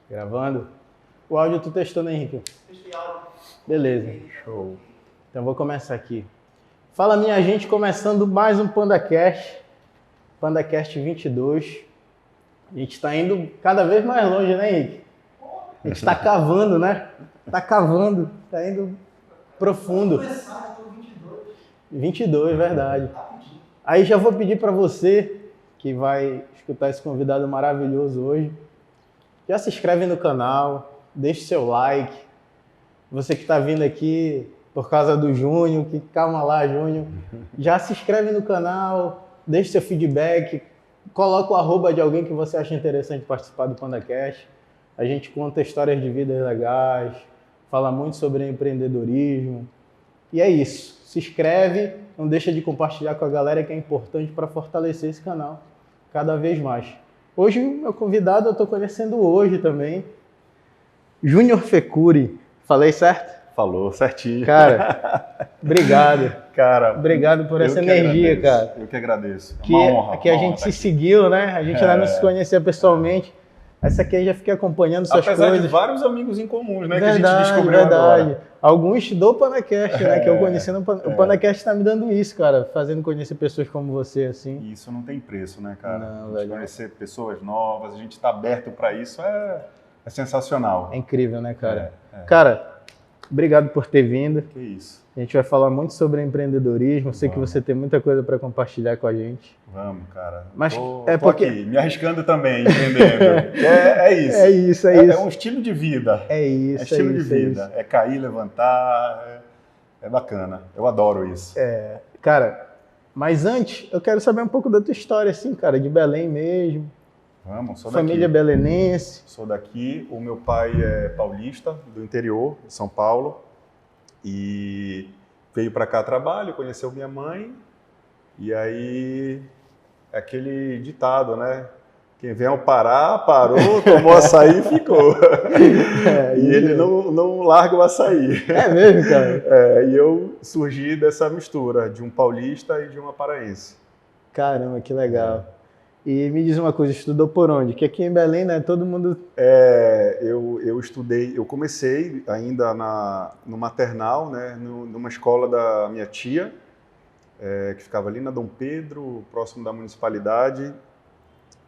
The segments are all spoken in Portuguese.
Gravando? O áudio tu testou, né, Henrique? Testei áudio. Beleza, show. Então vou começar aqui. Fala, minha gente, começando mais um PandaCast, PandaCast 22. A gente está indo cada vez mais longe, né, Henrique? A gente está cavando, né? Está cavando, está indo profundo. 22, verdade. Aí já vou pedir para você, que vai escutar esse convidado maravilhoso hoje, já se inscreve no canal, deixe seu like. Você que está vindo aqui por causa do Júnior, que calma lá, Júnior, já se inscreve no canal, deixe seu feedback, coloca o arroba de alguém que você acha interessante participar do PandaCast. A gente conta histórias de vidas legais, fala muito sobre empreendedorismo. E é isso. Se inscreve, não deixa de compartilhar com a galera, que é importante para fortalecer esse canal cada vez mais. Hoje, meu convidado, eu estou conhecendo hoje também, Júnior Fecuri. Falei certo? Falou certinho. Cara, obrigado. Cara, obrigado por essa energia, cara. Eu que agradeço. É uma honra. Que a gente se seguiu, né? A gente ainda não se conhecia pessoalmente. Essa aqui eu já fiquei acompanhando suas coisas. Apesar de vários amigos em comuns, né? Verdade, que a gente descobriu agora. Alguns do PandaCast, né? Que eu conheci no O PandaCast tá me dando isso, cara. Fazendo conhecer pessoas como você, assim. E isso não tem preço, né, cara? Não, a gente conhecer pessoas novas, a gente tá aberto para isso, é sensacional. É incrível, né, cara? Cara, obrigado por ter vindo. Que isso. A gente vai falar muito sobre empreendedorismo. Sei que você tem muita coisa para compartilhar com a gente. Vamos, cara. Mas tô porque aqui, me arriscando também, empreendendo. é isso. É isso. É um estilo de vida. É isso. É estilo de vida. É cair, levantar. É bacana. Eu adoro isso. Cara, mas antes, eu quero saber um pouco da tua história, assim, cara, de Belém mesmo. Vamos, sou daqui. Família belenense. Sou daqui. O meu pai é paulista, do interior, de São Paulo. E veio para cá a trabalho, conheceu minha mãe. E aí, aquele ditado, né? Quem vem ao Pará, parou, tomou açaí e ficou. E ele não larga o açaí. É mesmo, cara? E eu surgi dessa mistura de um paulista e de uma paraense. Caramba, que legal. E me diz uma coisa, estudou por onde? Que aqui em Belém, né, todo mundo... Eu estudei, eu comecei ainda no maternal, né, numa escola da minha tia, que ficava ali na Dom Pedro, próximo da municipalidade,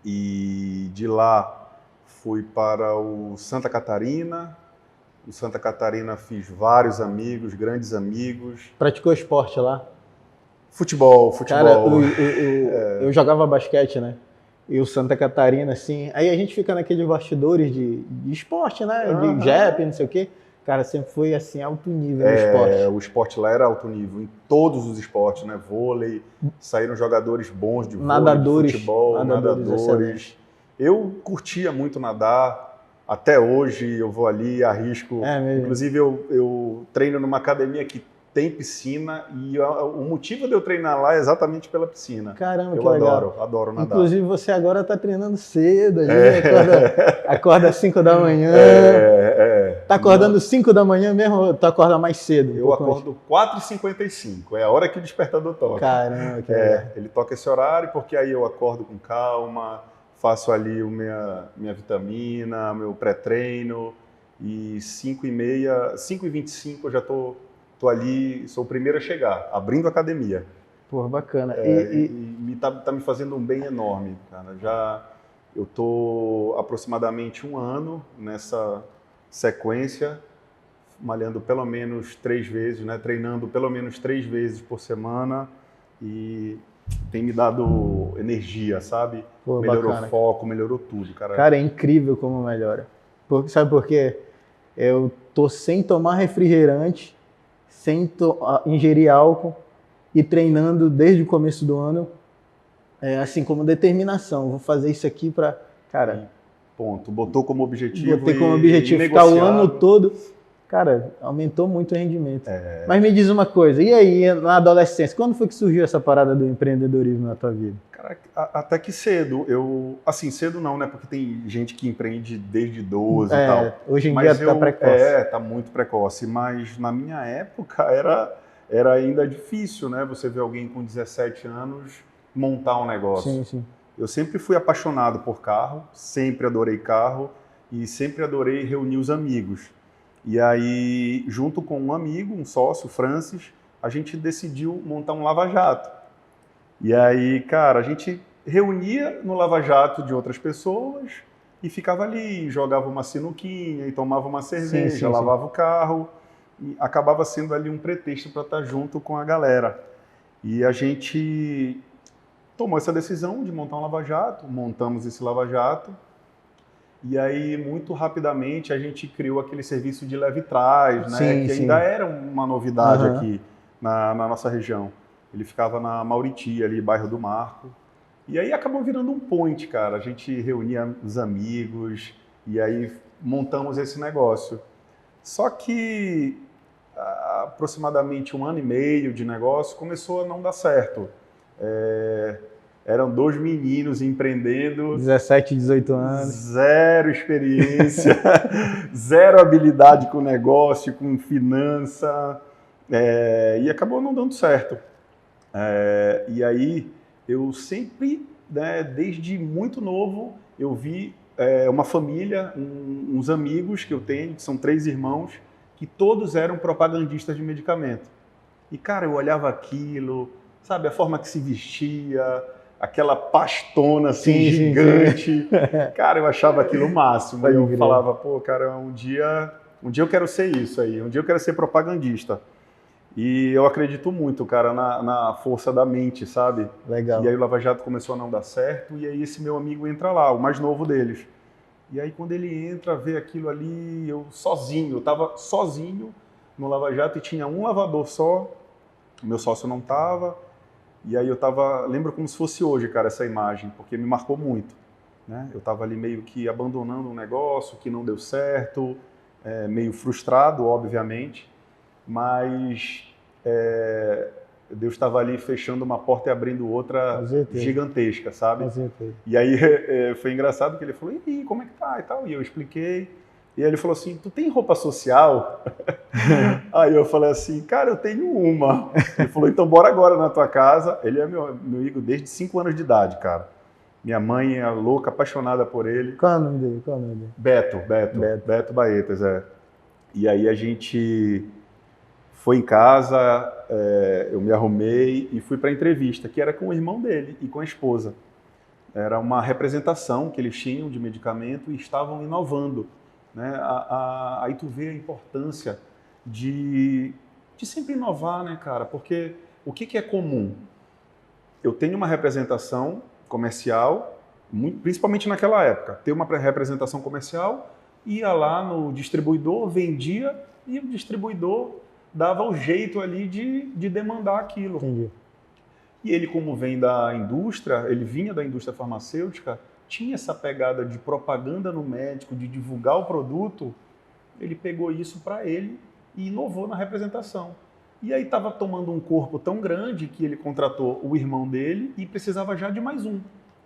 e de lá fui para o Santa Catarina. No Santa Catarina fiz vários amigos, grandes amigos. Praticou esporte lá? Futebol. Cara, eu jogava basquete, né? E o Santa Catarina, assim... Aí a gente fica naqueles bastidores de esporte, né? De JEP, não sei o quê. Cara, sempre foi, assim, alto nível no esporte. O esporte lá era alto nível, em todos os esportes, né? Vôlei, saíram jogadores bons de vôlei, de futebol, nadadores. Eu curtia muito nadar. Até hoje eu vou ali, arrisco. Inclusive eu treino numa academia que tem piscina e o motivo de eu treinar lá é exatamente pela piscina. Caramba, que legal. Eu adoro nadar. Inclusive você agora está treinando cedo, acorda às 5 da manhã. Tá acordando 5 da manhã mesmo ou tu acorda mais cedo? Eu acordo 4h55, é a hora que o despertador toca. Caramba, que legal. Ele toca esse horário porque aí eu acordo com calma, faço ali minha vitamina, meu pré-treino e 5h25 eu já tô ali, sou o primeiro a chegar, abrindo a academia. Pô, bacana. Tá me fazendo um bem enorme, cara. Eu tô aproximadamente 1 ano nessa sequência, malhando pelo menos 3 vezes, né? Treinando pelo menos 3 vezes por semana e tem me dado energia, sabe? Pô, melhorou bacana. O foco, melhorou tudo, cara. Cara, é incrível como melhora. Sabe por quê? Eu tô sem tomar refrigerante, sem ingerir álcool e treinando desde o começo do ano, assim como determinação. Vou fazer isso aqui para, cara... Ponto. Botou como objetivo. Botei como objetivo ficar o ano todo. Cara, aumentou muito o rendimento. Mas me diz uma coisa, e aí, na adolescência, quando foi que surgiu essa parada do empreendedorismo na tua vida? Cara, até que cedo. Assim, cedo não, né? Porque tem gente que empreende desde 12 e tal. Hoje em dia tá precoce. Tá muito precoce. Mas na minha época era ainda difícil, né? Você ver alguém com 17 anos montar um negócio. Sim. Eu sempre fui apaixonado por carro, sempre adorei carro e sempre adorei reunir os amigos. E aí, junto com um amigo, um sócio, Francis, a gente decidiu montar um lava-jato. E aí, cara, a gente reunia no lava-jato de outras pessoas e ficava ali, jogava uma sinuquinha e tomava uma cerveja, lavava o carro e acabava sendo ali um pretexto para estar junto com a galera. E a gente tomou essa decisão de montar um lava-jato, montamos esse lava-jato e aí muito rapidamente a gente criou aquele serviço de leve trás, né, que ainda era uma novidade aqui na nossa região. Ele ficava na Mauriti, ali, bairro do Marco. E aí acabou virando um point, cara. A gente reunia os amigos e aí montamos esse negócio. Só que aproximadamente 1 ano e meio de negócio começou a não dar certo. Eram 2 meninos empreendendo. 17, 18 anos. Zero experiência, zero habilidade com negócio, com finança. E acabou não dando certo. E aí eu sempre, né, desde muito novo, eu vi uma família, uns amigos que eu tenho, que são 3 irmãos, que todos eram propagandistas de medicamento. E, cara, eu olhava aquilo, sabe, a forma que se vestia, aquela pastona assim, gigante. Cara, eu achava aquilo o máximo. E eu falava, pô, cara, um dia eu quero ser isso aí, um dia eu quero ser propagandista. E eu acredito muito, cara, na força da mente, sabe? Legal. E aí o Lava Jato começou a não dar certo, e aí esse meu amigo entra lá, o mais novo deles. E aí quando ele entra, vê aquilo ali, eu tava sozinho no Lava Jato e tinha um lavador só, o meu sócio não tava, e aí lembro como se fosse hoje, cara, essa imagem, porque me marcou muito, né? Eu tava ali meio que abandonando um negócio que não deu certo, meio frustrado, obviamente, mas Deus estava ali fechando uma porta e abrindo outra gigantesca, sabe? E aí foi engraçado que ele falou, e como é que tá e tal? E eu expliquei, e aí ele falou assim, tu tem roupa social? Aí eu falei assim, cara, eu tenho uma. Ele falou, então bora agora na tua casa. Ele é meu amigo desde 5 anos de idade, cara. Minha mãe é louca, apaixonada por ele. Qual é o nome dele? Beto Baetas, E aí a gente foi em casa, eu me arrumei e fui para a entrevista, que era com o irmão dele e com a esposa. Era uma representação que eles tinham de medicamento e estavam inovando, né? Aí tu vê a importância de sempre inovar, né, cara? Porque o que é comum? Eu tenho uma representação comercial, principalmente naquela época, ter uma representação comercial, ia lá no distribuidor, vendia e o distribuidor dava o jeito ali de demandar aquilo. Entendi. E ele, como vem da indústria, ele vinha da indústria farmacêutica, tinha essa pegada de propaganda no médico, de divulgar o produto, ele pegou isso para ele e inovou na representação. E aí estava tomando um corpo tão grande que ele contratou o irmão dele e precisava já de mais um.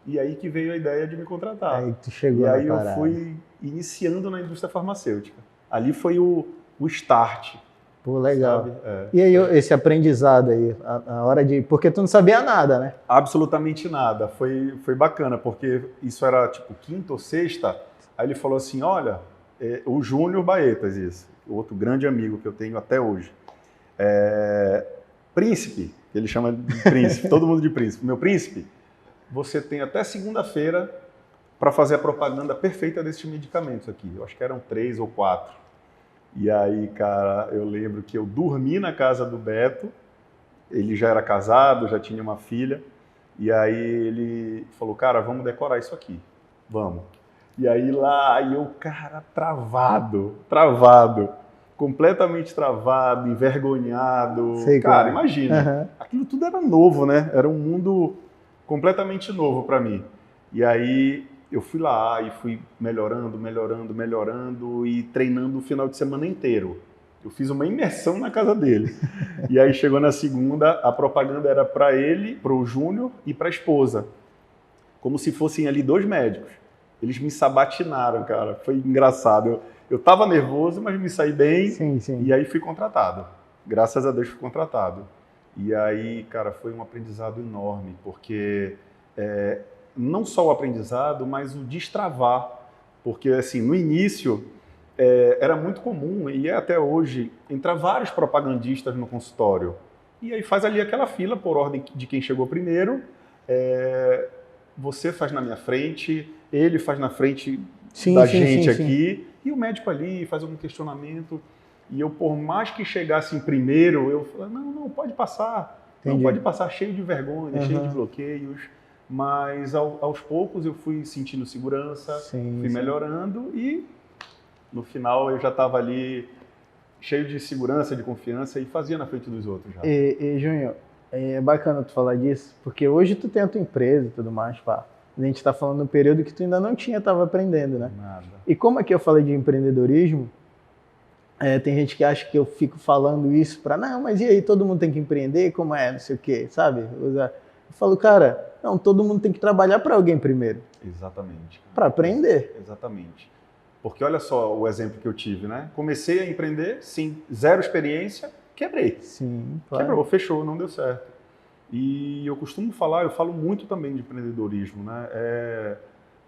E aí que veio a ideia de me contratar. Aí tu chegou e aí na eu parada. fui iniciando na indústria farmacêutica. Ali foi o start. Pô, legal. Sabe? E aí esse aprendizado aí, a hora de... Porque tu não sabia nada, né? Absolutamente nada. Foi bacana, porque isso era tipo quinta ou sexta. Aí ele falou assim, olha, o Júnior Baetas, isso, outro grande amigo que eu tenho até hoje. Príncipe, ele chama de príncipe, todo mundo de príncipe. Meu príncipe, você tem até segunda-feira para fazer a propaganda perfeita desses medicamentos aqui. Eu acho que eram 3 ou 4. E aí, cara, eu lembro que eu dormi na casa do Beto, ele já era casado, já tinha uma filha, e aí ele falou, cara, vamos decorar isso aqui, vamos. E aí lá, eu, cara, travado, completamente travado, envergonhado. Cara, imagina, aquilo tudo era novo, né? Era um mundo completamente novo para mim. E aí eu fui lá e fui melhorando e treinando o final de semana inteiro. Eu fiz uma imersão na casa dele. E aí chegou na segunda, a propaganda era para ele, para o Júnior e para a esposa. Como se fossem ali 2 médicos. Eles me sabatinaram, cara. Foi engraçado. Eu tava nervoso, mas me saí bem. Sim. E aí fui contratado. Graças a Deus fui contratado. E aí, cara, foi um aprendizado enorme, porque não só o aprendizado, mas o destravar. Porque, assim, no início, era muito comum, e é até hoje, entrar vários propagandistas no consultório. E aí faz ali aquela fila por ordem de quem chegou primeiro. Você faz na minha frente, ele faz na frente da gente aqui, e o médico ali faz algum questionamento. E eu, por mais que chegasse em primeiro, eu falei, não, pode passar. Entendi. Não pode passar, cheio de vergonha, cheio de bloqueios. Mas aos poucos eu fui sentindo segurança, fui melhorando e no final eu já estava ali cheio de segurança, de confiança e fazia na frente dos outros já. Júnior, é bacana tu falar disso, porque hoje tu tem a tua empresa e tudo mais, pá. A gente está falando no período que tu ainda não tinha, estava aprendendo, né? Nada. E como é que eu falei de empreendedorismo, tem gente que acha que eu fico falando isso para, não, mas e aí, todo mundo tem que empreender, como é, não sei o quê, sabe? Eu falo, cara, não, todo mundo tem que trabalhar para alguém primeiro. Exatamente. Para aprender. Exatamente. Porque olha só o exemplo que eu tive, né? Comecei a empreender, sem zero experiência, quebrei. Sim, claro. Quebrou, fechou, não deu certo. E eu costumo falar, eu falo muito também de empreendedorismo, né?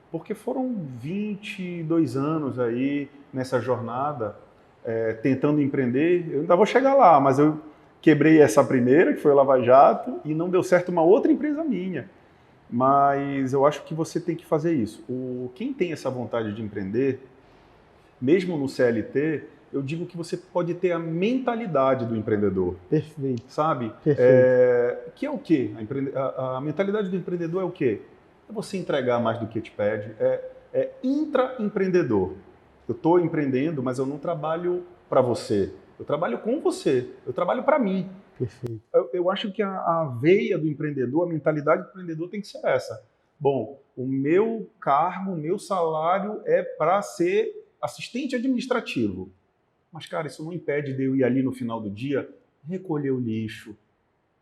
Porque foram 22 anos aí nessa jornada, tentando empreender. Eu ainda vou chegar lá, mas eu quebrei essa primeira, que foi a Lava Jato, e não deu certo uma outra empresa minha. Mas eu acho que você tem que fazer isso. Quem tem essa vontade de empreender, mesmo no CLT, eu digo que você pode ter a mentalidade do empreendedor. Perfeito. Sabe? Perfeito. Que é o quê? A mentalidade do empreendedor é o quê? É você entregar mais do que te pede. É intraempreendedor. Eu estou empreendendo, mas eu não trabalho para você. Eu trabalho com você. Eu trabalho para mim. Perfeito. Eu acho que a veia do empreendedor, a mentalidade do empreendedor tem que ser essa. Bom, o meu cargo, o meu salário é para ser assistente administrativo. Mas, cara, isso não impede de eu ir ali no final do dia recolher o lixo.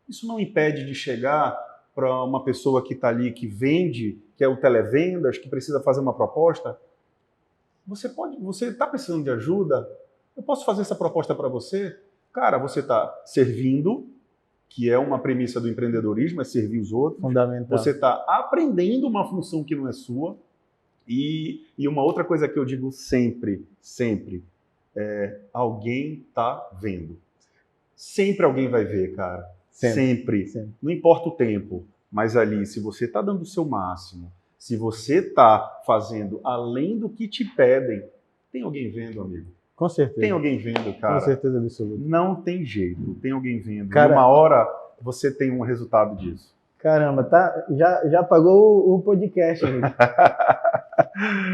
Isso não impede de chegar para uma pessoa que está ali, que vende, que é o televendas, que precisa fazer uma proposta. Você está precisando de ajuda? Eu posso fazer essa proposta para você? Cara, você está servindo, que é uma premissa do empreendedorismo, é servir os outros. Fundamental. Você está aprendendo uma função que não é sua. E uma outra coisa que eu digo sempre, alguém está vendo. Sempre alguém vai ver, cara. Sempre. Não importa o tempo, mas ali, se você está dando o seu máximo, se você está fazendo além do que te pedem, tem alguém vendo, amigo. Com certeza. Tem alguém vendo, cara. Com certeza absoluta. Não tem jeito, tem alguém vendo. Cara, e uma hora você tem um resultado disso. Caramba, tá? Já pagou o podcast, amigo.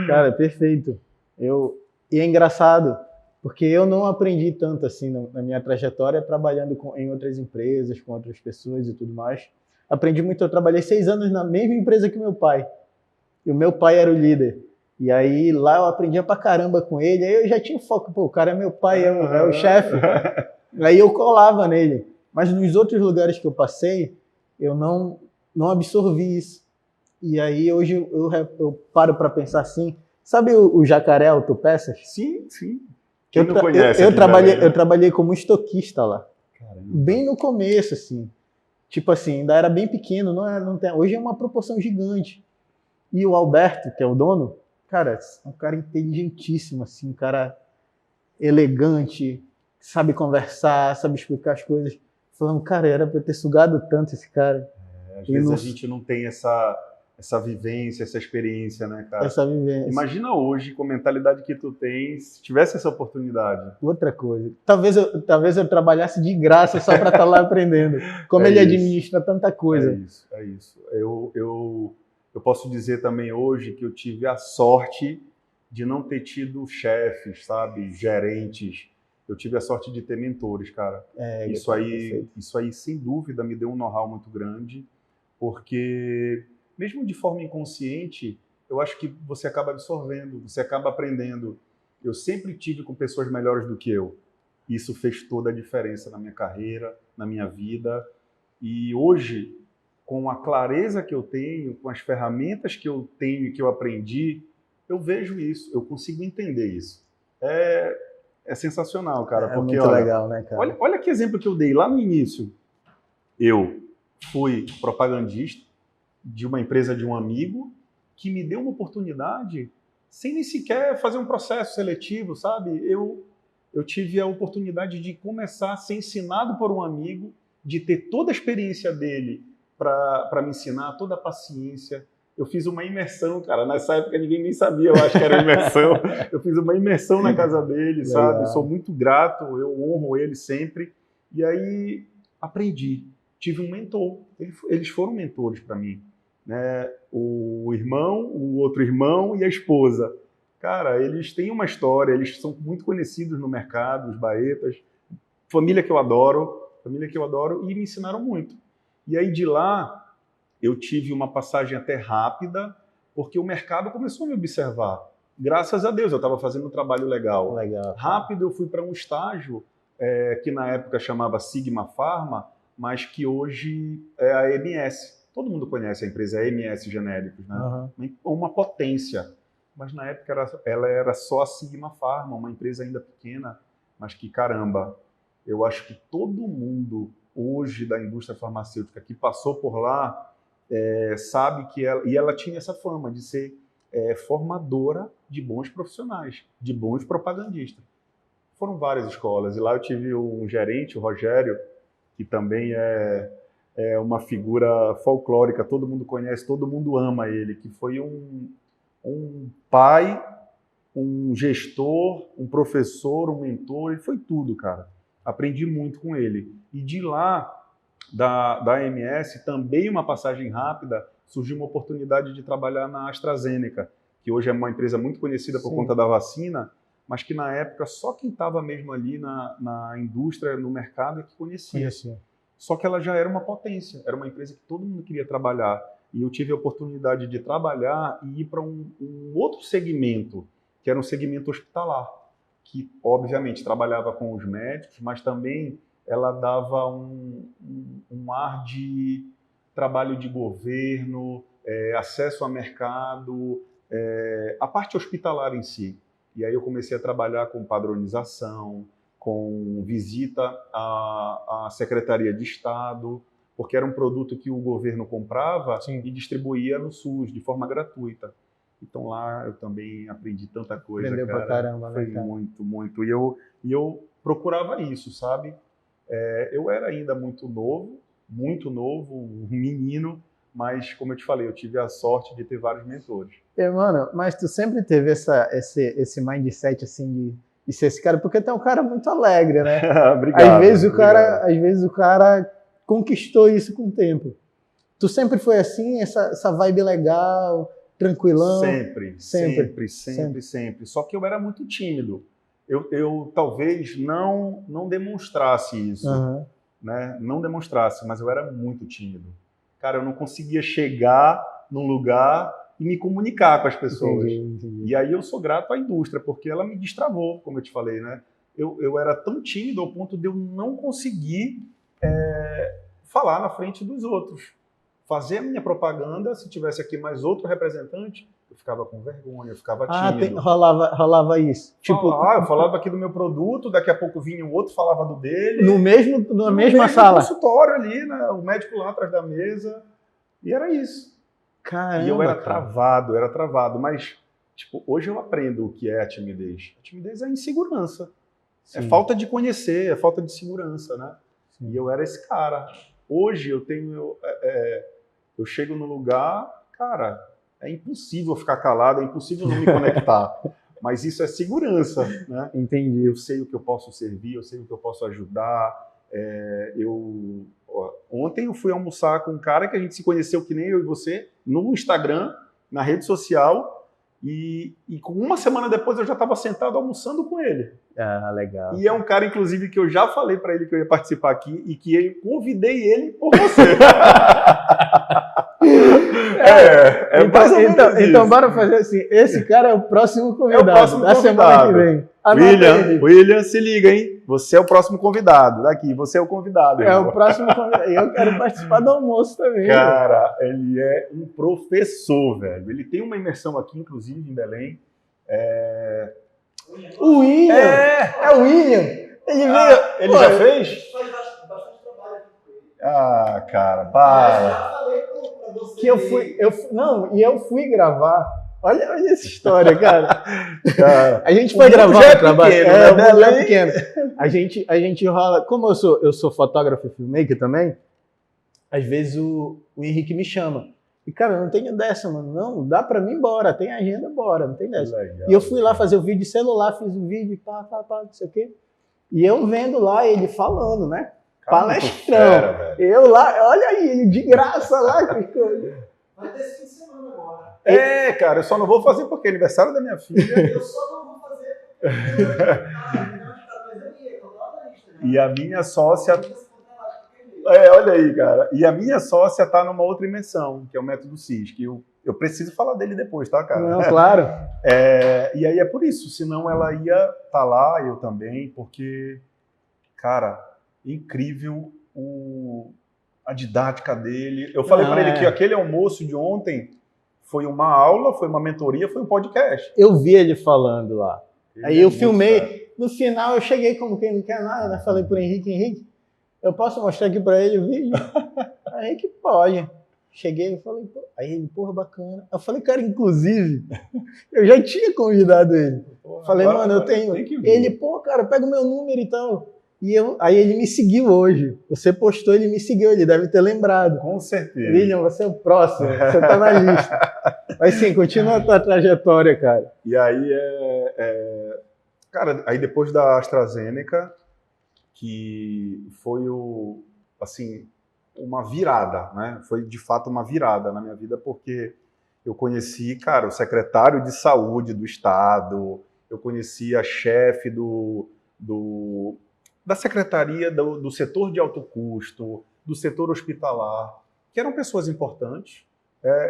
Cara, perfeito. E é engraçado, porque eu não aprendi tanto assim na minha trajetória trabalhando em outras empresas, com outras pessoas e tudo mais. Aprendi muito, eu trabalhei 6 anos na mesma empresa que meu pai. E o meu pai era o líder. E aí lá eu aprendia pra caramba com ele, aí eu já tinha foco, pô, o cara é meu pai, é o chefe. Aí eu colava nele. Mas nos outros lugares que eu passei, eu não absorvi isso. E aí hoje eu paro para pensar assim, sabe o jacaré autopeças? Sim. Quem não conhece? Eu trabalhei como estoquista lá. Caramba. Bem no começo, assim. Tipo assim, ainda era bem pequeno, hoje é uma proporção gigante. E o Alberto, que é o dono, cara, é um cara inteligentíssimo, assim, um cara elegante, sabe conversar, sabe explicar as coisas. Falando, cara, era para eu ter sugado tanto esse cara. Às vezes a gente não tem essa vivência, essa experiência, né, cara? Essa vivência. Imagina hoje, com a mentalidade que tu tens, se tivesse essa oportunidade. Outra coisa. Talvez eu trabalhasse de graça só para estar lá aprendendo. Como ele administra tanta coisa. É isso. Eu posso dizer também hoje que eu tive a sorte de não ter tido chefes, sabe, gerentes. Eu tive a sorte de ter mentores, cara. Isso aí, sem dúvida, me deu um know-how muito grande, porque mesmo de forma inconsciente, eu acho que você acaba absorvendo, você acaba aprendendo. Eu sempre tive com pessoas melhores do que eu. Isso fez toda a diferença na minha carreira, na minha vida. E hoje, com a clareza que eu tenho, com as ferramentas que eu tenho e que eu aprendi, eu vejo isso, eu consigo entender isso. É sensacional, cara. Porque, muito legal, né, cara? Olha que exemplo que eu dei lá no início. Eu fui propagandista, de uma empresa de um amigo que me deu uma oportunidade sem nem sequer fazer um processo seletivo, sabe? Eu tive a oportunidade de começar a ser ensinado por um amigo, de ter toda a experiência dele para me ensinar, toda a paciência. Eu fiz uma imersão, cara. Nessa época ninguém nem sabia, eu acho que era imersão. Eu fiz uma imersão na casa dele, sabe? Sou muito grato, eu honro ele sempre. E aí aprendi. Tive um mentor. Eles foram mentores para mim, né? O irmão, o outro irmão e a esposa. Cara, eles têm uma história, eles são muito conhecidos no mercado, os Baetas. Família que eu adoro, e me ensinaram muito. E aí de lá eu tive uma passagem até rápida, porque o mercado começou a me observar. Graças a Deus, eu estava fazendo um trabalho legal. Rápido eu fui para um estágio que na época chamava Sigma Pharma, mas que hoje é a MS. Todo mundo conhece a empresa MS Genéricos, né? Uma potência. Mas na época ela era só a Sigma Pharma, uma empresa ainda pequena, mas que, caramba, eu acho que todo mundo hoje da indústria farmacêutica que passou por lá sabe que ela tinha essa fama de ser formadora de bons profissionais, de bons propagandistas. Foram várias escolas, e lá eu tive um gerente, o Rogério, que também é uma figura folclórica, todo mundo conhece, todo mundo ama ele, que foi um pai, um gestor, um professor, um mentor, ele foi tudo, cara. Aprendi muito com ele. E de lá, da AMS, também uma passagem rápida, surgiu uma oportunidade de trabalhar na AstraZeneca, que hoje é uma empresa muito conhecida por conta da vacina, mas que na época só quem estava mesmo ali na indústria, no mercado, é que conhecia. Só que ela já era uma potência, era uma empresa que todo mundo queria trabalhar. E eu tive a oportunidade de trabalhar e ir para um outro segmento, que era um segmento hospitalar, que obviamente trabalhava com os médicos, mas também ela dava um ar de trabalho de governo, acesso a mercado, a parte hospitalar em si. E aí eu comecei a trabalhar com padronização, com visita à Secretaria de Estado, porque era um produto que o governo comprava e distribuía no SUS de forma gratuita. Então lá eu também aprendi tanta coisa. Aprendeu cara. Pra caramba, foi né, cara? muito, muito. E eu procurava isso, sabe? Eu era ainda muito novo, um menino, mas como eu te falei, eu tive a sorte de ter vários mentores. Mano, mas tu sempre teve esse mindset assim de ser esse cara, porque tu é um cara muito alegre, né? Obrigado. Às vezes o cara conquistou isso com o tempo. Tu sempre foi assim, essa vibe legal, tranquilão? Sempre. Só que eu era muito tímido. Eu talvez não demonstrasse isso, né? Não demonstrasse, mas eu era muito tímido. Cara, eu não conseguia chegar num lugar e me comunicar com as pessoas. Entendi. E aí eu sou grato à indústria, porque ela me destravou, como eu te falei, né? Eu era tão tímido ao ponto de eu não conseguir falar na frente dos outros. Fazer a minha propaganda, se tivesse aqui mais outro representante, eu ficava com vergonha, eu ficava tímido. Rolava isso. Eu falava aqui do meu produto, daqui a pouco vinha o outro, falava do dele. Na mesma sala? No consultório ali, né? O médico lá atrás da mesa. E era isso. Caramba, e eu era travado. Mas, hoje eu aprendo o que é a timidez. A timidez é a insegurança. Sim. É falta de conhecer, é falta de segurança, né? Sim. E eu era esse cara. Hoje eu chego no lugar, cara, é impossível ficar calado, é impossível não me conectar. Mas isso é segurança, né? Entendi. Eu sei o que eu posso servir, eu sei o que eu posso ajudar. Ontem eu fui almoçar com um cara que a gente se conheceu, que nem eu e você, no Instagram, na rede social, e com uma semana depois eu já estava sentado almoçando com ele. Ah, legal. E é um cara, inclusive, que eu já falei para ele que eu ia participar aqui e que eu convidei ele por você. Então, bora fazer assim. Esse cara é o próximo convidado da semana que vem. William, se liga, hein? Você é o próximo convidado. Daqui, você é o convidado. O próximo convidado. Eu quero participar do almoço também. Cara, ele é um professor, velho. Ele tem uma imersão aqui, inclusive, em Belém. O William! É o William! Ele já fez? Faz bastante trabalho aqui com ele. Cara, para. que eu fui gravar. Olha essa história, cara. A gente foi gravar já é no trabalho. pequeno, O né? mundo é pequeno. A gente rola. Como eu sou fotógrafo e filmmaker também, às vezes o Henrique me chama. E, cara, eu não tenho dessa, mano. Não, dá pra mim embora. Tem agenda, bora. Não tem dessa. Legal, e eu fui lá fazer o vídeo de celular, fiz o vídeo, pá, não sei o quê. E eu vendo lá ele falando, né? Cara, Palestrão. fera, Eu lá, olha aí, ele de graça lá. Vai ter esse fim de semana agora. Cara, eu só não vou fazer porque é aniversário da minha filha. Eu só não vou fazer porque E a minha sócia... olha aí, cara. E a minha sócia tá numa outra imersão, que é o Método CIS, que eu preciso falar dele depois, tá, cara? Não, claro. E aí é por isso, senão ela ia estar lá, eu também, porque, cara, incrível a didática dele. Eu falei para ele que aquele almoço de ontem foi uma aula, foi uma mentoria, foi um podcast. Eu vi ele falando lá. Aí eu filmei. Cara. No final eu cheguei como quem não quer nada, né? Falei pro Henrique, eu posso mostrar aqui para ele o vídeo? Aí Henrique, pode. Cheguei e falei, aí ele, porra, bacana. Eu falei, cara, inclusive, eu já tinha convidado ele. Porra, falei, agora, mano, eu tenho. que ver. Ele, pô, cara, pega o meu número e tal. Aí ele me seguiu hoje. Você postou, ele me seguiu, ele deve ter lembrado. Com certeza. William, você é o próximo, você tá na lista. Mas sim, continua a tua trajetória, cara. E aí cara, aí depois da AstraZeneca, que foi uma virada, né? Foi de fato uma virada na minha vida, porque eu conheci, cara, o secretário de saúde do estado, eu conheci a chefe da secretaria do setor de alto custo, do setor hospitalar, que eram pessoas importantes,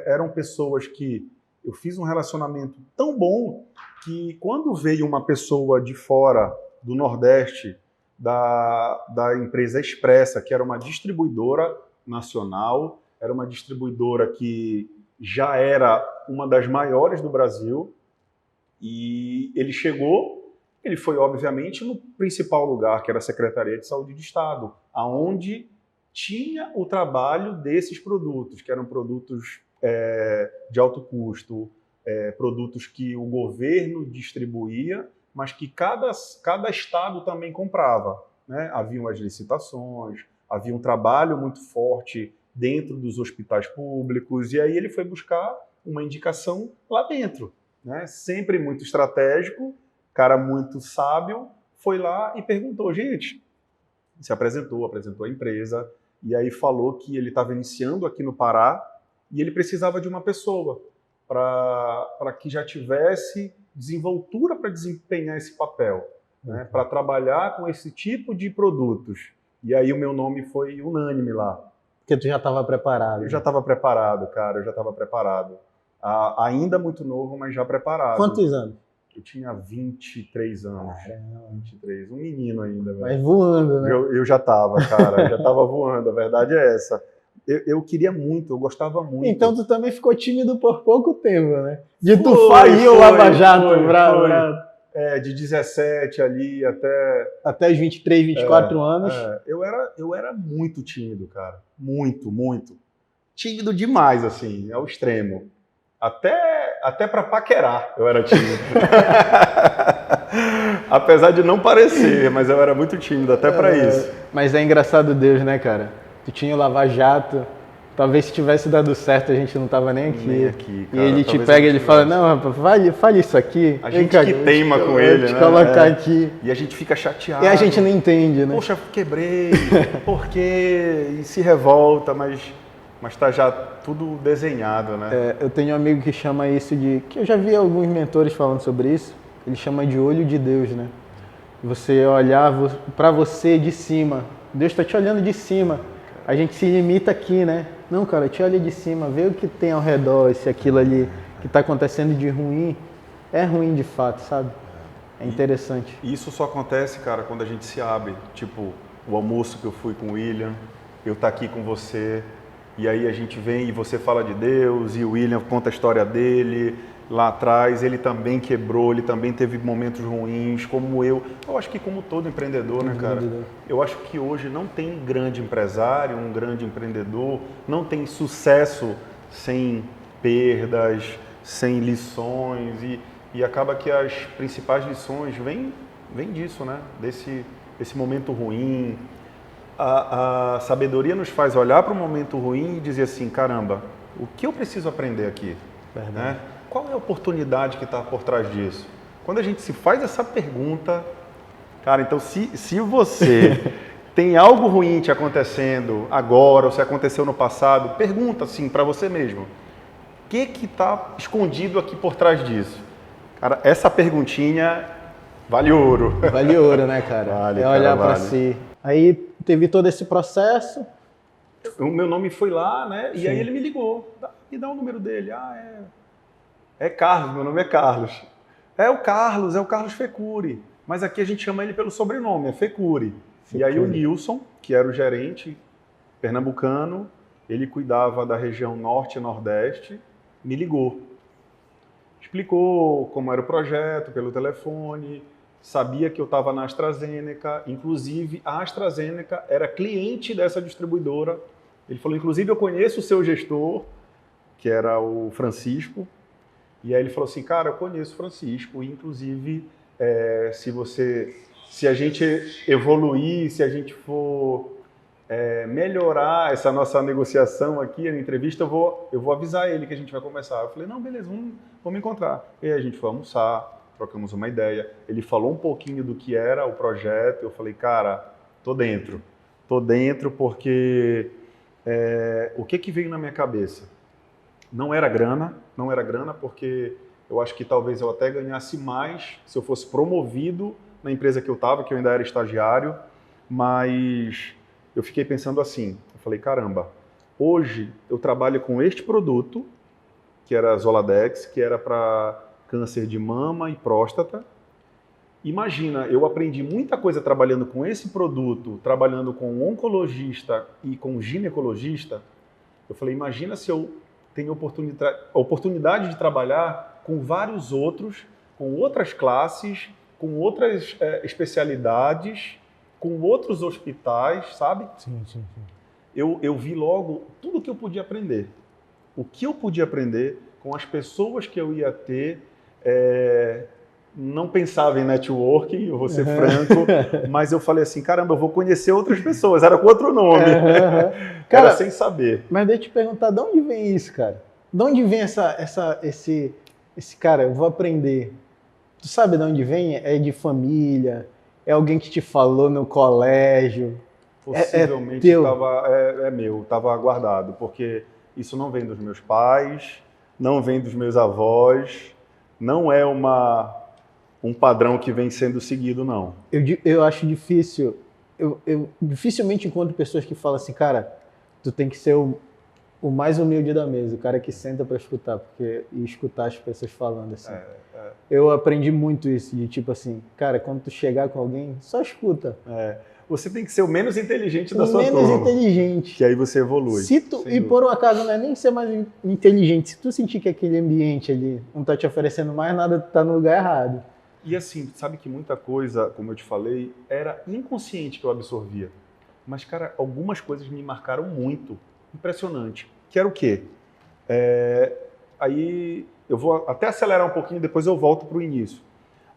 eram pessoas que eu fiz um relacionamento tão bom que quando veio uma pessoa de fora do Nordeste, da empresa Expressa, que era uma distribuidora nacional, era uma distribuidora que já era uma das maiores do Brasil, e ele chegou, ele foi obviamente no principal lugar, que era a Secretaria de Saúde do Estado, aonde tinha o trabalho desses produtos, que eram produtos de alto custo, produtos que o governo distribuía, mas que cada estado também comprava, né? Haviam as licitações, havia um trabalho muito forte dentro dos hospitais públicos, e aí ele foi buscar uma indicação lá dentro, né? Sempre muito estratégico, cara muito sábio, foi lá e perguntou, gente, se apresentou a empresa, e aí falou que ele estava iniciando aqui no Pará, e ele precisava de uma pessoa para que já tivesse desenvoltura para desempenhar esse papel, né? Para trabalhar com esse tipo de produtos. E aí o meu nome foi unânime lá. Porque tu já estava preparado. Eu já estava preparado, cara, eu já estava preparado. Ainda muito novo, mas já preparado. Quantos anos? Eu tinha 23 anos. 23, um menino ainda. Velho. Mas voando, né? Eu já estava, cara, eu já estava voando, a verdade é essa. Eu queria muito, eu gostava muito. Então tu também ficou tímido por pouco tempo, né? Tu faria o Lava Jato, bravo. De 17 ali até os 23, 24 anos. Eu era muito tímido, cara. Muito, muito. Tímido demais, assim, ao extremo. Até para paquerar eu era tímido. Apesar de não parecer, mas eu era muito tímido, até para isso. Mas é engraçado Deus, né, cara? Tu tinha o Lava Jato, talvez se tivesse dado certo a gente não tava nem aqui. Cara, e ele te pega e ele fala, não, rapaz, fale isso aqui. A gente que teima com ele, né? Colocar aqui. E a gente fica chateado. E a gente não entende, né? Poxa, quebrei, por quê? E se revolta, mas tá já tudo desenhado, né? Eu tenho um amigo que chama isso que eu já vi alguns mentores falando sobre isso, ele chama de olho de Deus, né? Você olhar para você de cima, Deus está te olhando de cima. A gente se limita aqui, né? Não, cara, te olha de cima, vê o que tem ao redor, se aquilo ali que está acontecendo de ruim, é ruim de fato, sabe? É interessante. E isso só acontece, cara, quando a gente se abre. Tipo, o almoço que eu fui com o William, eu tá aqui com você, e aí a gente vem e você fala de Deus, e o William conta a história dele. Lá atrás, ele também quebrou, ele também teve momentos ruins, como eu. Eu acho que como todo empreendedor, né, cara? Eu acho que hoje não tem grande empresário, um grande empreendedor, não tem sucesso sem perdas, sem lições, e acaba que as principais lições vêm disso, né? Desse momento ruim. A sabedoria nos faz olhar para o momento ruim e dizer assim, caramba, o que eu preciso aprender aqui? Né? Qual é a oportunidade que está por trás disso? Quando a gente se faz essa pergunta, cara, então se você tem algo ruim te acontecendo agora, ou se aconteceu no passado, pergunta assim para você mesmo, o que está escondido aqui por trás disso? Cara, essa perguntinha vale ouro. Vale ouro, né, cara? Vale, é olhar cara, para si. Aí teve todo esse processo. O meu nome foi lá, né? E Sim. aí ele me ligou. Me dá o número dele. É Carlos, meu nome é Carlos. É o Carlos Fecuri. Mas aqui a gente chama ele pelo sobrenome, é Fecuri. E aí o Nilson, que era o gerente pernambucano, ele cuidava da região norte e nordeste, me ligou. Explicou como era o projeto pelo telefone, sabia que eu estava na AstraZeneca, inclusive a AstraZeneca era cliente dessa distribuidora. Ele falou, inclusive eu conheço o seu gestor, que era o Francisco, e aí ele falou assim, cara, eu conheço o Francisco, e inclusive se a gente evoluir, se a gente for melhorar essa nossa negociação aqui, na entrevista, eu vou avisar ele que a gente vai começar. Eu falei, não, beleza, vamos encontrar. E aí a gente foi almoçar, trocamos uma ideia. Ele falou um pouquinho do que era o projeto. Eu falei, cara, tô dentro porque o que veio na minha cabeça? Não era grana porque eu acho que talvez eu até ganhasse mais se eu fosse promovido na empresa que eu estava, que eu ainda era estagiário, mas eu fiquei pensando assim, eu falei, caramba, hoje eu trabalho com este produto, que era a Zoladex, que era para câncer de mama e próstata. Imagina, eu aprendi muita coisa trabalhando com esse produto, trabalhando com um oncologista e com um ginecologista. Eu falei, imagina se eu tenho oportunidade de trabalhar com vários outros, com outras classes, com outras especialidades, com outros hospitais, sabe? Sim. Eu vi logo tudo que eu podia aprender. O que eu podia aprender com as pessoas que eu ia ter. Não pensava em networking, eu vou ser franco, mas eu falei assim, caramba, eu vou conhecer outras pessoas. Era com outro nome. Cara, era sem saber. Mas deixa eu te perguntar, de onde vem isso, cara? De onde vem esse cara, eu vou aprender? Tu sabe de onde vem? É de família? É alguém que te falou no colégio? Possivelmente estava guardado, porque isso não vem dos meus pais, não vem dos meus avós, não é um padrão que vem sendo seguido, não. Eu acho difícil, eu dificilmente encontro pessoas que falam assim, cara, tu tem que ser o mais humilde da mesa, o cara que senta para escutar, e escutar as pessoas falando assim. Eu aprendi muito isso, de tipo assim, cara, quando tu chegar com alguém, só escuta. Você tem que ser o menos inteligente da sua turma. Menos inteligente. Que aí você evolui. E por um acaso não é nem ser mais inteligente, se tu sentir que aquele ambiente ali não tá te oferecendo mais nada, tu tá no lugar errado. E assim, sabe que muita coisa, como eu te falei, era inconsciente que eu absorvia. Mas, cara, algumas coisas me marcaram muito. Impressionante. Que era o quê? Aí eu vou até acelerar um pouquinho, depois eu volto para o início.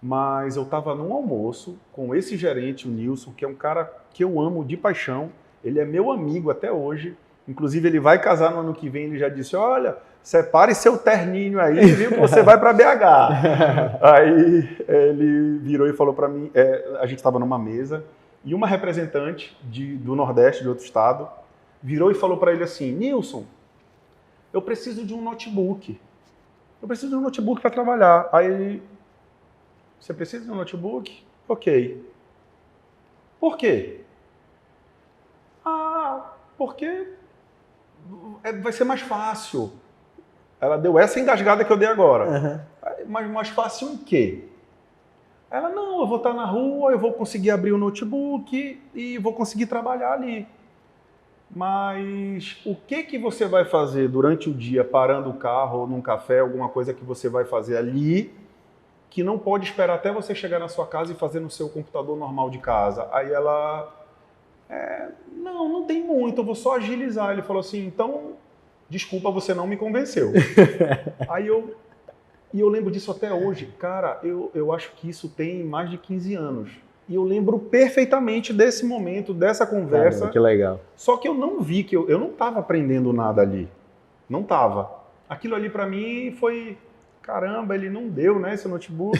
Mas eu estava num almoço com esse gerente, o Nilson, que é um cara que eu amo de paixão. Ele é meu amigo até hoje. Inclusive, ele vai casar no ano que vem. Ele já disse, olha, separe seu terninho aí, viu, que você vai para BH. Aí ele virou e falou para mim, a gente estava numa mesa, e uma representante do Nordeste, de outro estado, virou e falou para ele assim, Nilson, eu preciso de um notebook. Eu preciso de um notebook para trabalhar. Aí ele, você precisa de um notebook? Ok. Por quê? Porque vai ser mais fácil. Ela deu essa engasgada que eu dei agora. Mas mais fácil em quê? Ela, não, eu vou estar na rua, eu vou conseguir abrir o notebook e vou conseguir trabalhar ali. Mas o que você vai fazer durante o dia, parando o carro ou num café, alguma coisa que você vai fazer ali, que não pode esperar até você chegar na sua casa e fazer no seu computador normal de casa? Aí ela, não tem muito, eu vou só agilizar. Ele falou assim, então desculpa, você não me convenceu. E eu lembro disso até hoje. Cara, eu acho que isso tem mais de 15 anos. E eu lembro perfeitamente desse momento, dessa conversa. Caramba, que legal. Só que eu não vi que eu não estava aprendendo nada ali. Não estava. Aquilo ali para mim foi, caramba, ele não deu, né, esse notebook.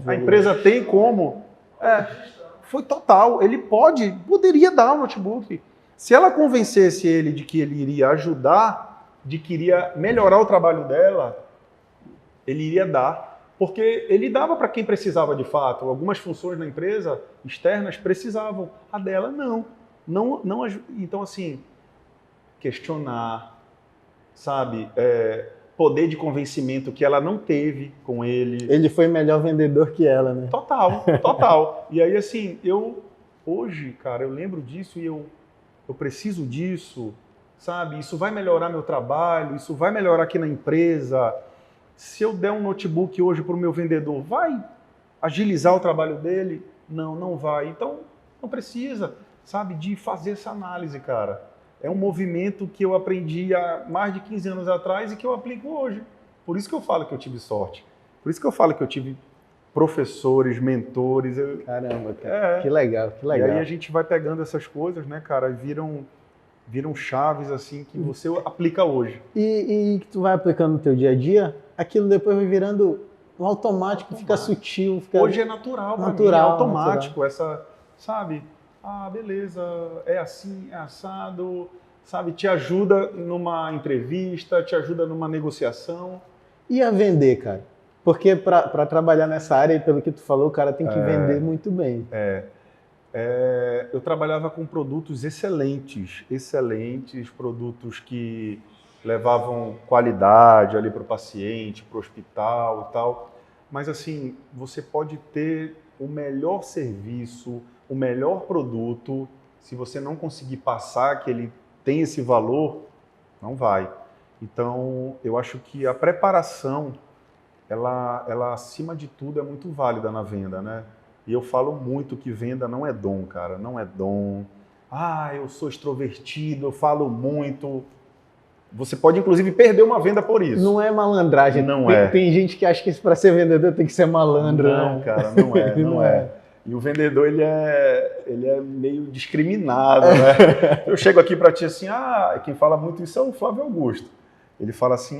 A empresa tem como. Foi total. Ele poderia dar o notebook. Se ela convencesse ele de que ele iria ajudar, de que iria melhorar o trabalho dela, ele iria dar. Porque ele dava para quem precisava de fato. Algumas funções na empresa externas precisavam. A dela, não. Então, assim, questionar, sabe? Poder de convencimento que ela não teve com ele. Ele foi melhor vendedor que ela, né? Total. E aí, assim, hoje, cara, eu lembro disso e eu preciso disso, sabe? Isso vai melhorar meu trabalho, isso vai melhorar aqui na empresa. Se eu der um notebook hoje para o meu vendedor, vai agilizar o trabalho dele? Não vai. Então, não precisa, sabe, de fazer essa análise, cara. É um movimento que eu aprendi há mais de 15 anos atrás e que eu aplico hoje. Por isso que eu falo que eu tive sorte. Por isso que eu falo que eu tive professores, mentores. Caramba, cara. Que legal, que legal. E aí a gente vai pegando essas coisas, né, cara, e viram chaves, assim, que você aplica hoje. E que tu vai aplicando no teu dia a dia, aquilo depois vai virando um automático, fica sutil. Hoje é natural para mim, é automático. Essa, sabe? Beleza, é assim, é assado, sabe? Te ajuda numa entrevista, te ajuda numa negociação. E a vender, cara? Porque para trabalhar nessa área, e pelo que tu falou, o cara tem que vender muito bem. Eu trabalhava com produtos excelentes, produtos que levavam qualidade ali para o paciente, para o hospital e tal. Mas assim, você pode ter o melhor serviço, o melhor produto, se você não conseguir passar que ele tem esse valor, não vai. Então, eu acho que a preparação, ela acima de tudo é muito válida na venda, né? E eu falo muito que venda não é dom, cara, não é dom. Eu sou extrovertido, eu falo muito. Você pode, inclusive, perder uma venda por isso. Não é malandragem. Não Tem gente que acha que para ser vendedor tem que ser malandro. Não, cara, não é. E o vendedor, ele é meio discriminado, né? Eu chego aqui para ti assim, quem fala muito isso é o Flávio Augusto. Ele fala assim,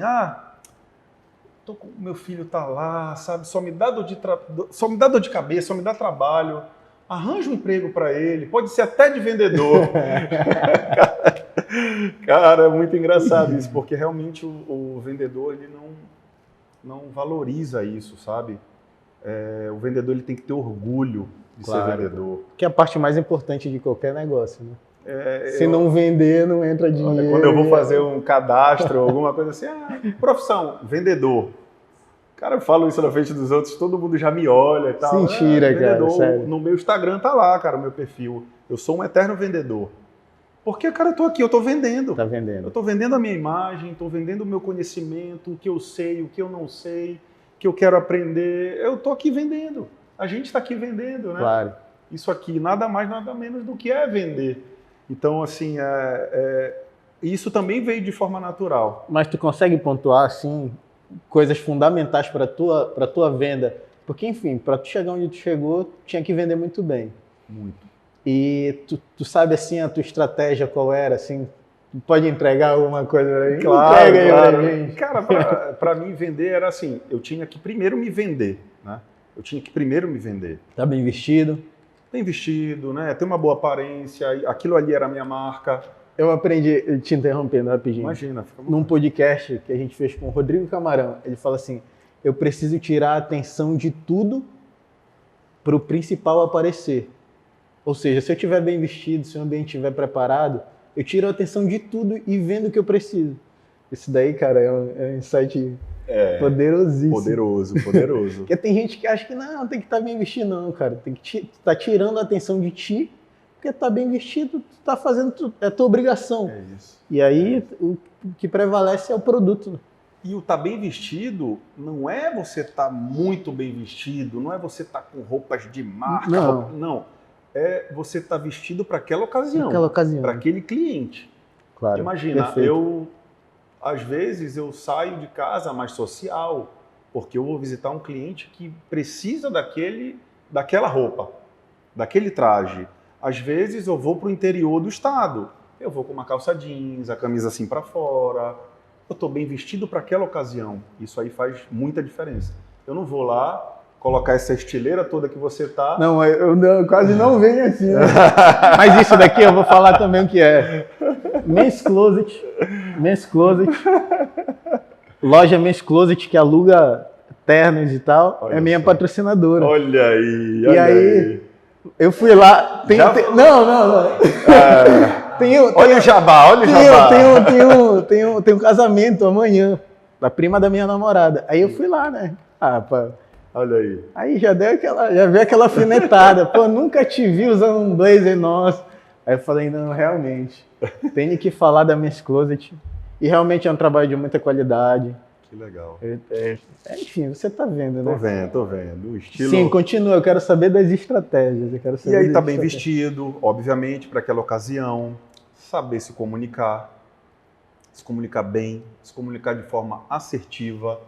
meu filho tá lá, sabe, só me dá dor de cabeça, só me dá trabalho, arranja um emprego para ele, pode ser até de vendedor. Cara, é muito engraçado isso, porque realmente o vendedor, ele não valoriza isso, sabe? O vendedor, ele tem que ter orgulho de ser vendedor. Que é a parte mais importante de qualquer negócio, né? Se não vender, não entra dinheiro. Quando eu vou fazer um cadastro, alguma coisa assim, profissão, vendedor. Cara, eu falo isso na frente dos outros, todo mundo já me olha e tal. Mentira, cara, sério. No meu Instagram tá lá, cara, o meu perfil. Eu sou um eterno vendedor. Porque, cara, eu tô aqui, eu tô vendendo. Tá vendendo. Eu tô vendendo a minha imagem, tô vendendo o meu conhecimento, o que eu sei, o que eu não sei, o que eu quero aprender. Eu tô aqui vendendo. A gente tá aqui vendendo, né? Claro. Isso aqui, nada mais, nada menos do que é vender. Então, assim, isso também veio de forma natural. Mas tu consegue pontuar, assim, coisas fundamentais para tua venda? Porque, enfim, para tu chegar onde tu chegou, tinha que vender muito bem. Muito. E tu sabe, assim, a tua estratégia qual era, assim? Tu pode entregar alguma coisa para mim? Claro, Entrega aí claro. pra gente. Cara, para mim vender era assim, eu tinha que primeiro me vender, né? Tá bem vestido? Bem vestido, né? Ter uma boa aparência, aquilo ali era a minha marca. Eu aprendi, te interrompendo rapidinho. Imagina. Fica num podcast que a gente fez com o Rodrigo Camarão, ele fala assim, eu preciso tirar a atenção de tudo para o principal aparecer. Ou seja, se eu estiver bem vestido, se o ambiente estiver preparado, eu tiro a atenção de tudo e vendo o que eu preciso. Isso daí, cara, é um insight poderosíssimo. Poderoso. Porque tem gente que acha que não tem que estar bem vestido, não, cara. Tem que estar tirando a atenção de ti, porque tá bem vestido, tu tá fazendo, é tua obrigação. É isso. E aí, o que prevalece é o produto. E o tá bem vestido não é você tá muito bem vestido, não é você tá com roupas de marca. Não. É você tá vestido para aquela ocasião. Para aquele cliente. Claro. Imagina, perfeito. Às vezes eu saio de casa mais social, porque eu vou visitar um cliente que precisa daquela roupa, daquele traje. Às vezes eu vou para o interior do estado, eu vou com uma calça jeans, a camisa assim para fora, eu estou bem vestido para aquela ocasião. Isso aí faz muita diferença. Eu não vou lá colocar essa estileira toda que você tá. Não, eu quase não venho assim. Né? Mas isso daqui eu vou falar também o que é. Men's Closet. Loja Men's Closet que aluga ternos e tal. Olha é minha só. patrocinadora. Olha aí, E aí, eu fui lá. Não. Olha o jabá, olha o jabá. Tem um casamento amanhã, da prima da minha namorada. Aí eu fui lá, né? Pá. Olha aí. Aí já veio aquela alfinetada. Pô, nunca te vi usando um blazer nosso. Aí eu falei, não, realmente, tenho que falar da Men's Closet. E realmente é um trabalho de muita qualidade. Que legal. Enfim, você tá vendo, né? Tô vendo. O estilo... Sim, continua. Eu quero saber das estratégias. E aí tá bem vestido, obviamente, para aquela ocasião. Saber se comunicar bem, se comunicar de forma assertiva.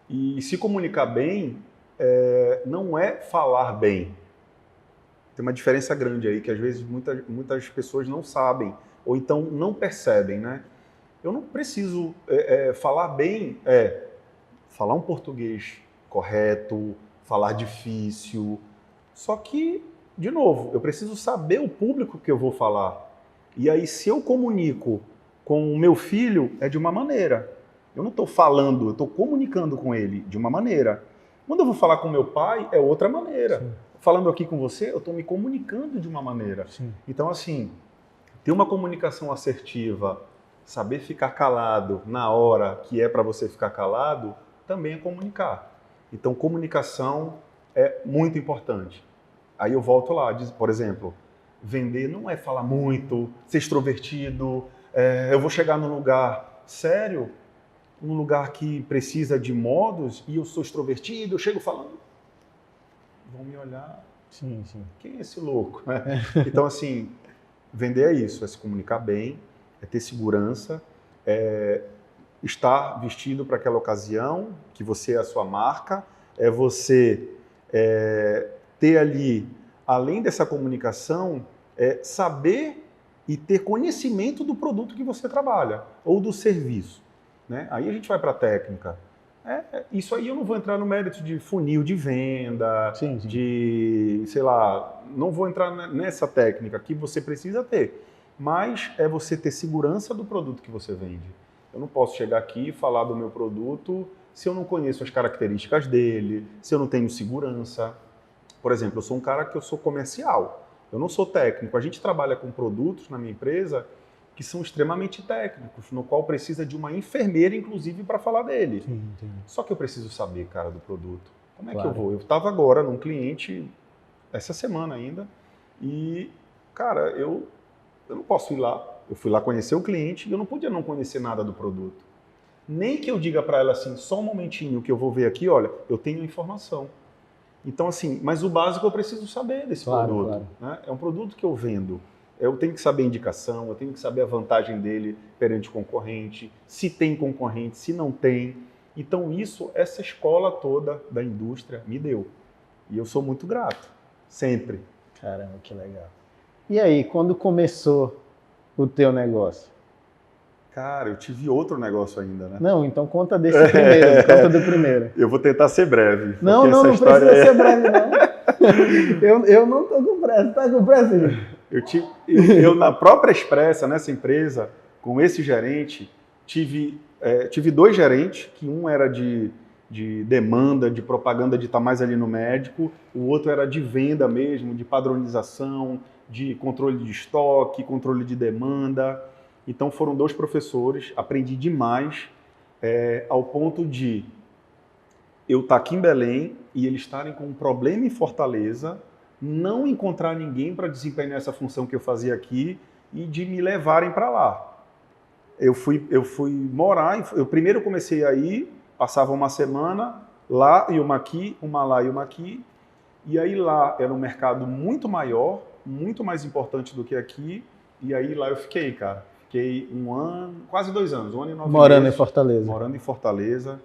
E se comunicar bem não é falar bem. Tem uma diferença grande aí, que às vezes muitas pessoas não sabem, ou então não percebem, né? Eu não preciso falar bem, falar um português correto, falar difícil. Só que, de novo, eu preciso saber o público que eu vou falar. E aí, se eu comunico com o meu filho, é de uma maneira. Eu não estou falando, eu estou comunicando com ele de uma maneira. Quando eu vou falar com meu pai, é outra maneira. Sim. Falando aqui com você, eu estou me comunicando de uma maneira. Sim. Então, assim, ter uma comunicação assertiva, saber ficar calado na hora que é para você ficar calado, também é comunicar. Então, comunicação é muito importante. Aí eu volto lá, por exemplo, vender não é falar muito, ser extrovertido, eu vou chegar num lugar sério, um lugar que precisa de modos e eu sou extrovertido, eu chego falando, vão me olhar, sim. Quem é esse louco? Então, assim, vender é isso, é se comunicar bem, é ter segurança, é estar vestido para aquela ocasião, que você é a sua marca, é você ter ali, além dessa comunicação, saber e ter conhecimento do produto que você trabalha, ou do serviço. Né? Aí a gente vai para a técnica. Isso aí eu não vou entrar no mérito de funil de venda, sim. De, sei lá, não vou entrar nessa técnica que você precisa ter. Mas é você ter segurança do produto que você vende. Eu não posso chegar aqui e falar do meu produto se eu não conheço as características dele, se eu não tenho segurança. Por exemplo, eu sou um cara que eu sou comercial, eu não sou técnico. A gente trabalha com produtos na minha empresa que são extremamente técnicos, no qual precisa de uma enfermeira, inclusive, para falar dele. Sim. Só que eu preciso saber, cara, do produto. Como é que eu vou? Eu estava agora num cliente, essa semana ainda, e, cara, eu não posso ir lá. Eu fui lá conhecer o cliente e eu não podia não conhecer nada do produto. Nem que eu diga para ela assim, só um momentinho que eu vou ver aqui, olha, eu tenho informação. Então, assim, mas o básico eu preciso saber desse produto. Claro. Né? É um produto que eu vendo. Eu tenho que saber a indicação, eu tenho que saber a vantagem dele perante o concorrente, se tem concorrente, se não tem. Então isso, essa escola toda da indústria me deu. E eu sou muito grato, sempre. Caramba, que legal. E aí, quando começou o teu negócio? Cara, eu tive outro negócio ainda, né? Não, então conta desse primeiro, conta do primeiro. Eu vou tentar ser breve. Não precisa ser breve, não. Eu não tô com pressa, tá com pressa, gente? Eu na própria Expressa, nessa empresa, com esse gerente, tive 2 gerentes, que um era de demanda, de propaganda, de estar mais ali no médico, o outro era de venda mesmo, de padronização, de controle de estoque, controle de demanda. Então foram 2 professores, aprendi demais, ao ponto de eu estar aqui em Belém e eles estarem com um problema em Fortaleza, não encontrar ninguém para desempenhar essa função que eu fazia aqui e de me levarem para lá. Eu fui morar, eu primeiro comecei aí, passava uma semana lá e uma aqui, uma lá e uma aqui, e aí lá era um mercado muito maior, muito mais importante do que aqui, e aí lá eu fiquei, cara. Fiquei 1 ano, quase 2 anos, 1 ano e 9 Morando meses. em Fortaleza. Morando em Fortaleza.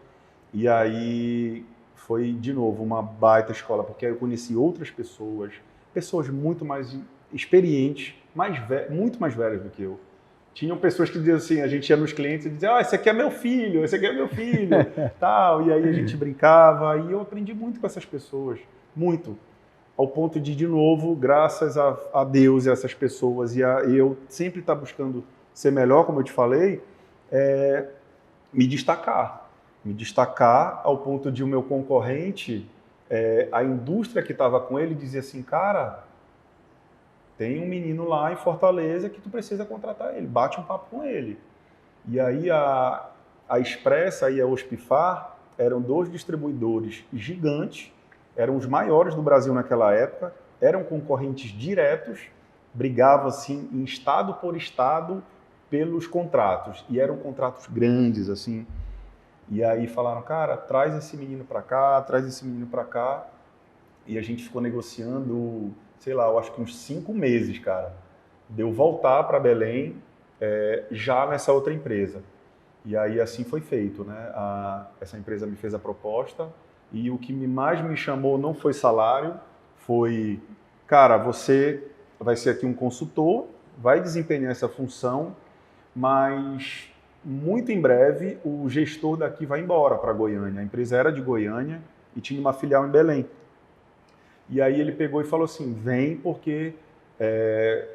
E aí foi, de novo, uma baita escola, porque aí eu conheci outras pessoas, pessoas muito mais experientes, muito mais velhas do que eu. Tinham pessoas que diziam assim, a gente ia nos clientes e dizia, esse aqui é meu filho, esse aqui é meu filho, tal. E aí a gente brincava e eu aprendi muito com essas pessoas, muito. Ao ponto de novo, graças a Deus e a essas pessoas, e eu sempre estar buscando ser melhor, como eu te falei, me destacar. Me destacar ao ponto de o meu concorrente, a indústria que estava com ele, dizia assim, cara, tem um menino lá em Fortaleza que tu precisa contratar ele, bate um papo com ele. E aí a Expressa e a Hospifar eram 2 distribuidores gigantes, eram os maiores do Brasil naquela época, eram concorrentes diretos, brigavam assim em estado por estado pelos contratos, e eram contratos grandes assim. E aí falaram, cara, traz esse menino para cá, traz esse menino para cá. E a gente ficou negociando, sei lá, eu acho que uns 5 meses, cara. De eu voltar para Belém já nessa outra empresa. E aí assim foi feito, né? Essa empresa me fez a proposta e o que mais me chamou não foi salário, foi, cara, você vai ser aqui um consultor, vai desempenhar essa função, mas muito em breve o gestor daqui vai embora para Goiânia. A empresa era de Goiânia e tinha uma filial em Belém. E aí ele pegou e falou assim, vem porque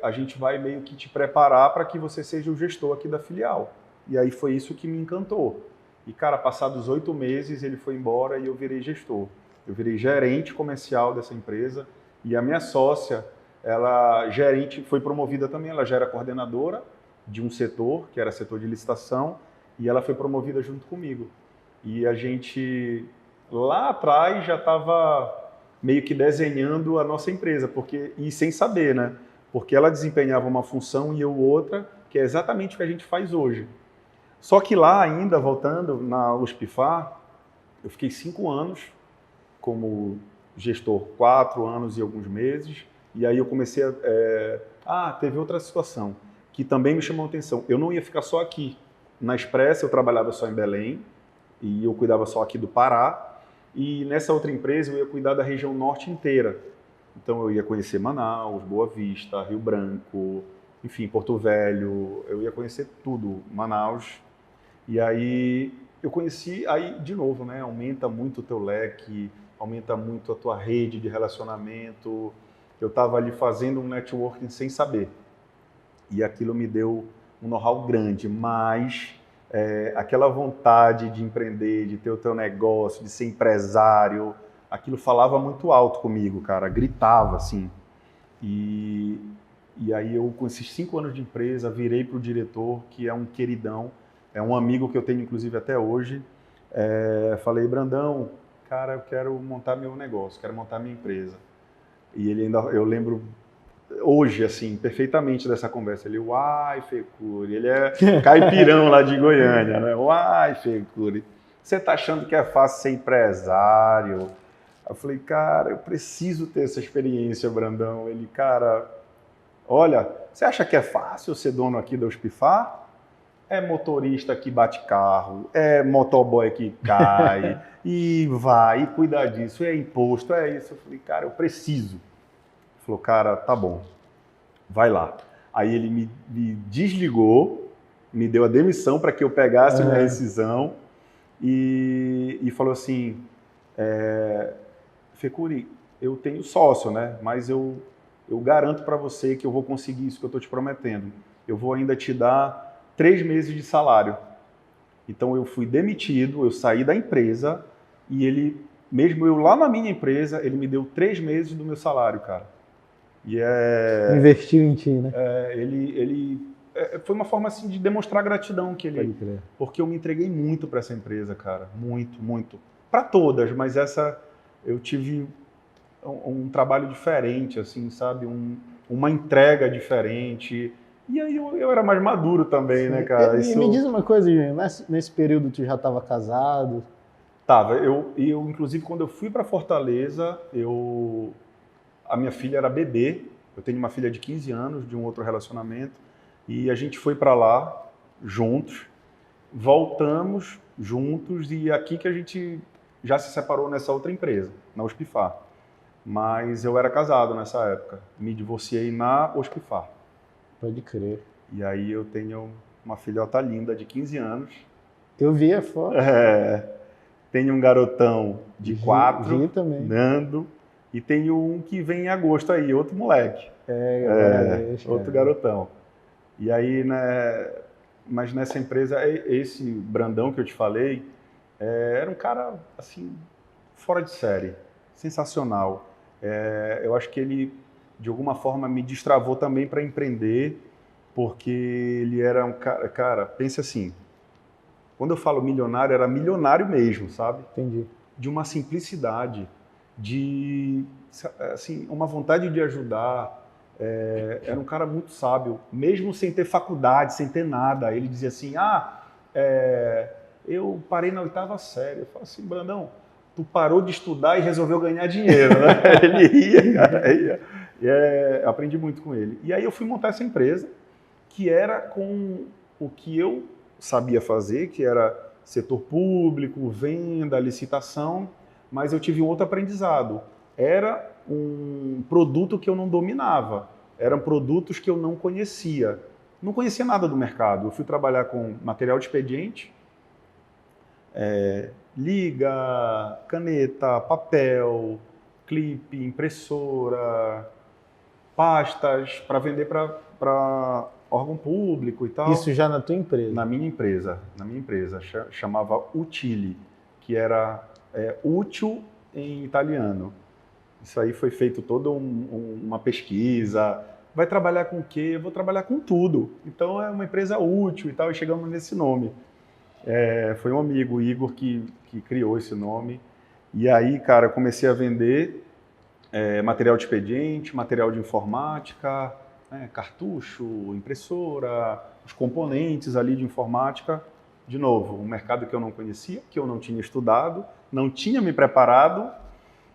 a gente vai meio que te preparar para que você seja o gestor aqui da filial. E aí foi isso que me encantou. E, cara, passados 8 meses ele foi embora e eu virei gestor. Eu virei gerente comercial dessa empresa e a minha sócia, ela gerente, foi promovida também, ela já era coordenadora de um setor, que era setor de licitação, e ela foi promovida junto comigo. E a gente, lá atrás, já estava meio que desenhando a nossa empresa, e sem saber, né? Porque ela desempenhava uma função e eu outra, que é exatamente o que a gente faz hoje. Só que lá ainda, voltando na Hospifar, eu fiquei 5 anos como gestor, 4 anos e alguns meses, e aí eu comecei teve outra situação que também me chamou a atenção. Eu não ia ficar só aqui. Na Expressa eu trabalhava só em Belém, e eu cuidava só aqui do Pará, e nessa outra empresa eu ia cuidar da região norte inteira. Então eu ia conhecer Manaus, Boa Vista, Rio Branco, enfim, Porto Velho, eu ia conhecer tudo, Manaus. E aí eu conheci, aí de novo, né, aumenta muito o teu leque, aumenta muito a tua rede de relacionamento. Eu estava ali fazendo um networking sem saber. E aquilo me deu um know-how grande, mas aquela vontade de empreender, de ter o teu negócio, de ser empresário, aquilo falava muito alto comigo, cara, gritava assim. E aí eu, com esses 5 anos de empresa, virei para o diretor, que é um queridão, é um amigo que eu tenho inclusive até hoje. Falei, Brandão, cara, eu quero montar meu negócio, quero montar minha empresa. E ele ainda, eu lembro hoje, assim, perfeitamente dessa conversa. Ele, uai, Fecuri, ele é caipirão lá de Goiânia, né? Uai, Fecuri, você tá achando que é fácil ser empresário? Eu falei, cara, eu preciso ter essa experiência, Brandão. Ele, cara, olha, você acha que é fácil ser dono aqui da Hospifar? É motorista que bate carro, é motoboy que cai, e vai, e cuida disso, é imposto, é isso. Eu falei, cara, eu preciso. Ele falou, cara, tá bom, vai lá. Aí ele me desligou, me deu a demissão para que eu pegasse minha rescisão e falou assim, Fecuri, eu tenho sócio, né? Mas eu garanto para você que eu vou conseguir isso que eu estou te prometendo. Eu vou ainda te dar 3 meses de salário. Então eu fui demitido, eu saí da empresa e ele, mesmo eu lá na minha empresa, ele me deu 3 meses do meu salário, cara. E investiu em ti, né? Foi uma forma assim de demonstrar gratidão que ele, porque eu me entreguei muito para essa empresa, cara, muito, muito. Para todas, mas essa eu tive um trabalho diferente, assim, sabe, uma entrega diferente. E aí eu era mais maduro também, né, cara? Me diz uma coisa, nesse período tu já estava casado? Tava. Eu inclusive, quando eu fui para Fortaleza, a minha filha era bebê. Eu tenho uma filha de 15 anos, de um outro relacionamento. E a gente foi para lá juntos, voltamos juntos e aqui que a gente já se separou nessa outra empresa, na Hospifar. Mas eu era casado nessa época, me divorciei na Hospifar. Pode crer. E aí eu tenho uma filhota linda de 15 anos. Eu vi a foto. Tenho um garotão de 4, Vi também. Nando, e tenho um que vem em agosto aí, outro moleque. Parabéns, Outro cara. garotão. E aí, né, mas nessa empresa, esse Brandão que eu te falei, era um cara, assim, fora de série, sensacional. Eu acho que ele, de alguma forma, me destravou também para empreender, porque ele era um cara, pense assim, quando eu falo milionário, era milionário mesmo, sabe? Entendi. De uma simplicidade, de, assim, uma vontade de ajudar. Era um cara muito sábio, mesmo sem ter faculdade, sem ter nada. Ele dizia assim, eu parei na 8ª série. Eu falo assim, Brandão, tu parou de estudar e resolveu ganhar dinheiro, né? Ele ia, cara, ia. Aprendi muito com ele. E aí eu fui montar essa empresa, que era com o que eu sabia fazer, que era setor público, venda, licitação, mas eu tive um outro aprendizado. Era um produto que eu não dominava, eram produtos que eu não conhecia. Não conhecia nada do mercado. Eu fui trabalhar com material de expediente, liga, caneta, papel, clipe, impressora, pastas para vender para órgão público e tal. Isso já na tua empresa? Na minha empresa, chamava Utili, que era útil em italiano. Isso aí foi feito toda uma pesquisa. Vai trabalhar com o quê? Eu vou trabalhar com tudo. Então é uma empresa útil e tal, e chegamos nesse nome. Foi um amigo, o Igor, que criou esse nome. E aí, cara, eu comecei a vender material de expediente, material de informática, cartucho, impressora, os componentes ali de informática. De novo, um mercado que eu não conhecia, que eu não tinha estudado, não tinha me preparado.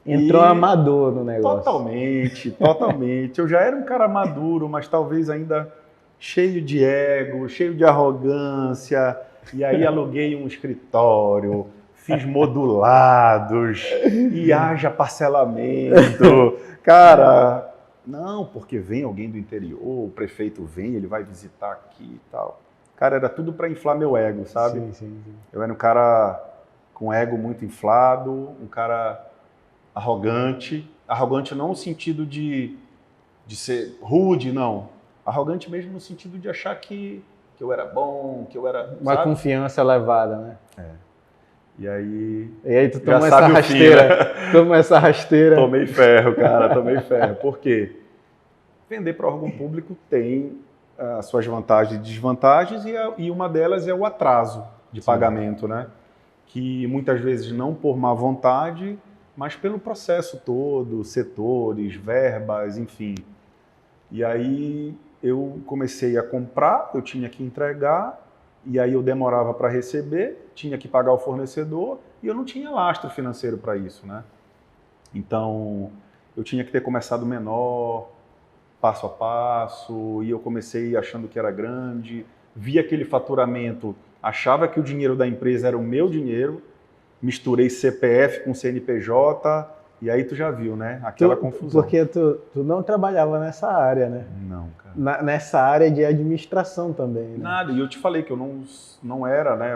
Entrou amador no negócio. Totalmente. Eu já era um cara maduro, mas talvez ainda cheio de ego, cheio de arrogância. E aí aluguei um escritório, fiz modulados, e haja parcelamento. Cara, não, porque vem alguém do interior, o prefeito vem, ele vai visitar aqui e tal. Cara, era tudo para inflar meu ego, sabe? Sim. Eu era um cara com ego muito inflado, um cara arrogante não no sentido de ser rude, não. Arrogante mesmo no sentido de achar que eu era bom, que eu era... Uma sabe? Confiança elevada, né? E aí tu toma essa rasteira. Toma essa rasteira. Tomei ferro, cara, tomei ferro. Por quê? Vender para órgão público tem as suas vantagens e desvantagens, e uma delas é o atraso de pagamento, né? Que muitas vezes não por má vontade, mas pelo processo todo, setores, verbas, enfim. E aí eu comecei a comprar, eu tinha que entregar, e aí eu demorava para receber, tinha que pagar o fornecedor, e eu não tinha lastro financeiro para isso, né? Então, eu tinha que ter começado menor, passo a passo, e eu comecei achando que era grande, via aquele faturamento, achava que o dinheiro da empresa era o meu dinheiro, misturei CPF com CNPJ, e aí tu já viu, né? Aquela confusão. Porque tu não trabalhava nessa área, né? Não, cara. Nessa área de administração também, né? Nada, e eu te falei que eu não era, né?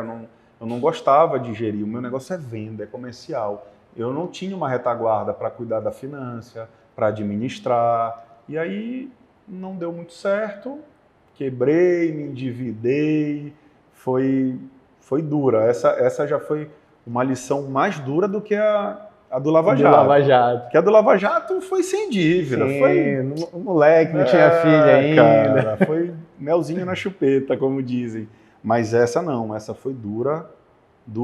Eu não gostava de gerir, o meu negócio é venda, é comercial. Eu não tinha uma retaguarda para cuidar da finança, para administrar, e aí não deu muito certo, quebrei, me endividei, foi dura. Essa já foi uma lição mais dura do que a do Lava Jato. Do Lava Jato. Porque a do Lava Jato foi sem dívida. Sim, foi... o moleque não tinha filha ainda. Cara, foi melzinho na chupeta, como dizem. Mas essa não, essa foi dura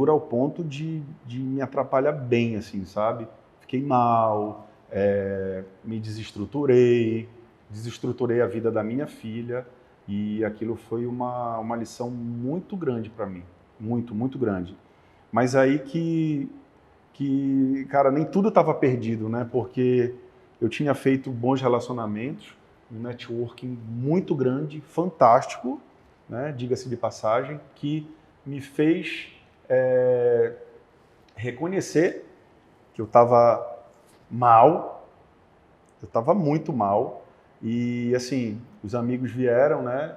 ao ponto de me atrapalhar bem, assim, sabe? Fiquei mal, me desestruturei a vida da minha filha, e aquilo foi uma lição muito grande para mim. Muito, muito grande. Mas aí que cara, nem tudo estava perdido, né? Porque eu tinha feito bons relacionamentos, um networking muito grande, fantástico, né, diga-se de passagem, que me fez reconhecer que eu estava mal, eu estava muito mal, e assim, os amigos vieram, né,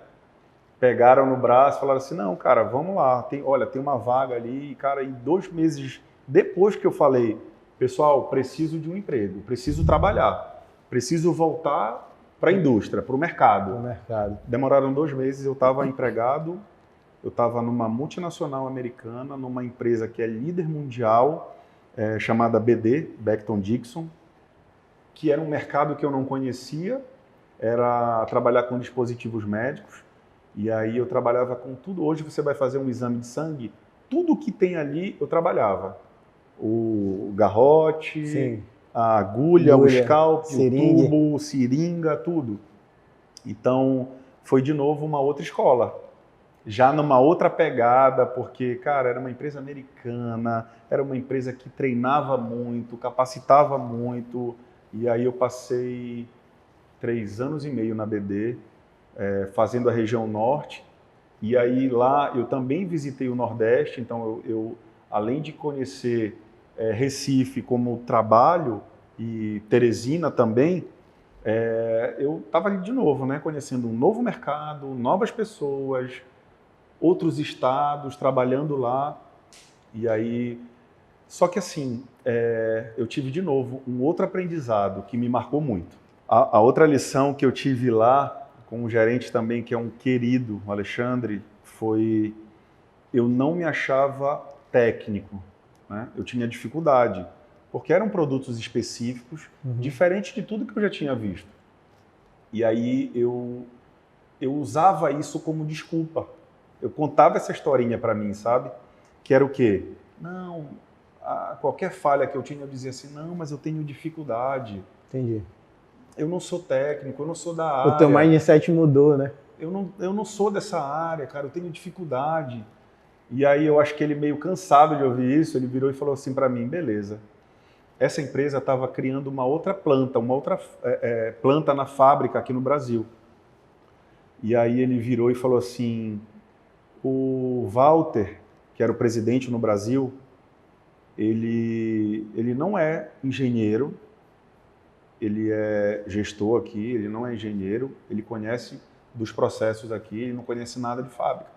pegaram no braço, falaram assim, não, cara, vamos lá, olha, tem uma vaga ali, e cara, em 2 meses depois que eu falei, pessoal, preciso de um emprego, preciso trabalhar, preciso voltar para a indústria, para o mercado. Demoraram 2 meses, eu estava empregado, eu estava numa multinacional americana, numa empresa que é líder mundial, chamada BD, Becton Dickinson, que era um mercado que eu não conhecia, era trabalhar com dispositivos médicos, e aí eu trabalhava com tudo. Hoje você vai fazer um exame de sangue, tudo que tem ali eu trabalhava. O garrote, sim, a agulha, o scalp, o tubo, seringa, tudo. Então, foi de novo uma outra escola. Já numa outra pegada, porque, cara, era uma empresa americana, era uma empresa que treinava muito, capacitava muito, e aí eu passei 3 anos e meio na BD, fazendo a região norte, e aí lá eu também visitei o Nordeste, então eu além de conhecer Recife como trabalho, e Teresina também, eu estava ali de novo, né, conhecendo um novo mercado, novas pessoas, outros estados, trabalhando lá, e aí... Só que assim, eu tive de novo um outro aprendizado que me marcou muito. A outra lição que eu tive lá, com um gerente também que é um querido, o Alexandre, foi eu não me achava técnico, né? Eu tinha dificuldade, porque eram produtos específicos, diferentes de tudo que eu já tinha visto. E aí eu usava isso como desculpa. Eu contava essa historinha para mim, sabe? Que era o quê? Não, qualquer falha que eu tinha, eu dizia assim, não, mas eu tenho dificuldade. Entendi. Eu não sou técnico, eu não sou da área. O teu mindset mudou, né? Eu não sou dessa área, cara, eu tenho dificuldade. E aí eu acho que ele meio cansado de ouvir isso, ele virou e falou assim para mim, beleza. Essa empresa estava criando uma outra planta planta na fábrica aqui no Brasil. E aí ele virou e falou assim, o Walter, que era o presidente no Brasil, ele não é engenheiro, ele é gestor aqui, ele não é engenheiro, ele conhece dos processos aqui, ele não conhece nada de fábrica.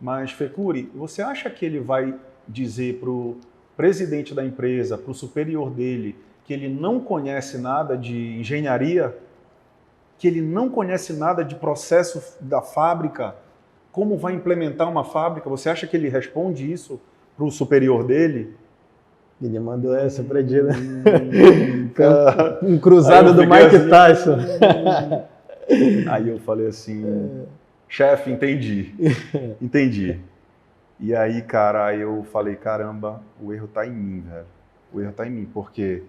Mas, Fecuri, você acha que ele vai dizer para o presidente da empresa, para o superior dele, que ele não conhece nada de engenharia, que ele não conhece nada de processo da fábrica, como vai implementar uma fábrica? Você acha que ele responde isso para o superior dele? Ele mandou essa pra ti, né? Um cruzado do Mike assim, Tyson. Aí eu falei assim, chefe, entendi. E aí, cara, eu falei, caramba, o erro tá em mim, velho. O erro tá em mim, porque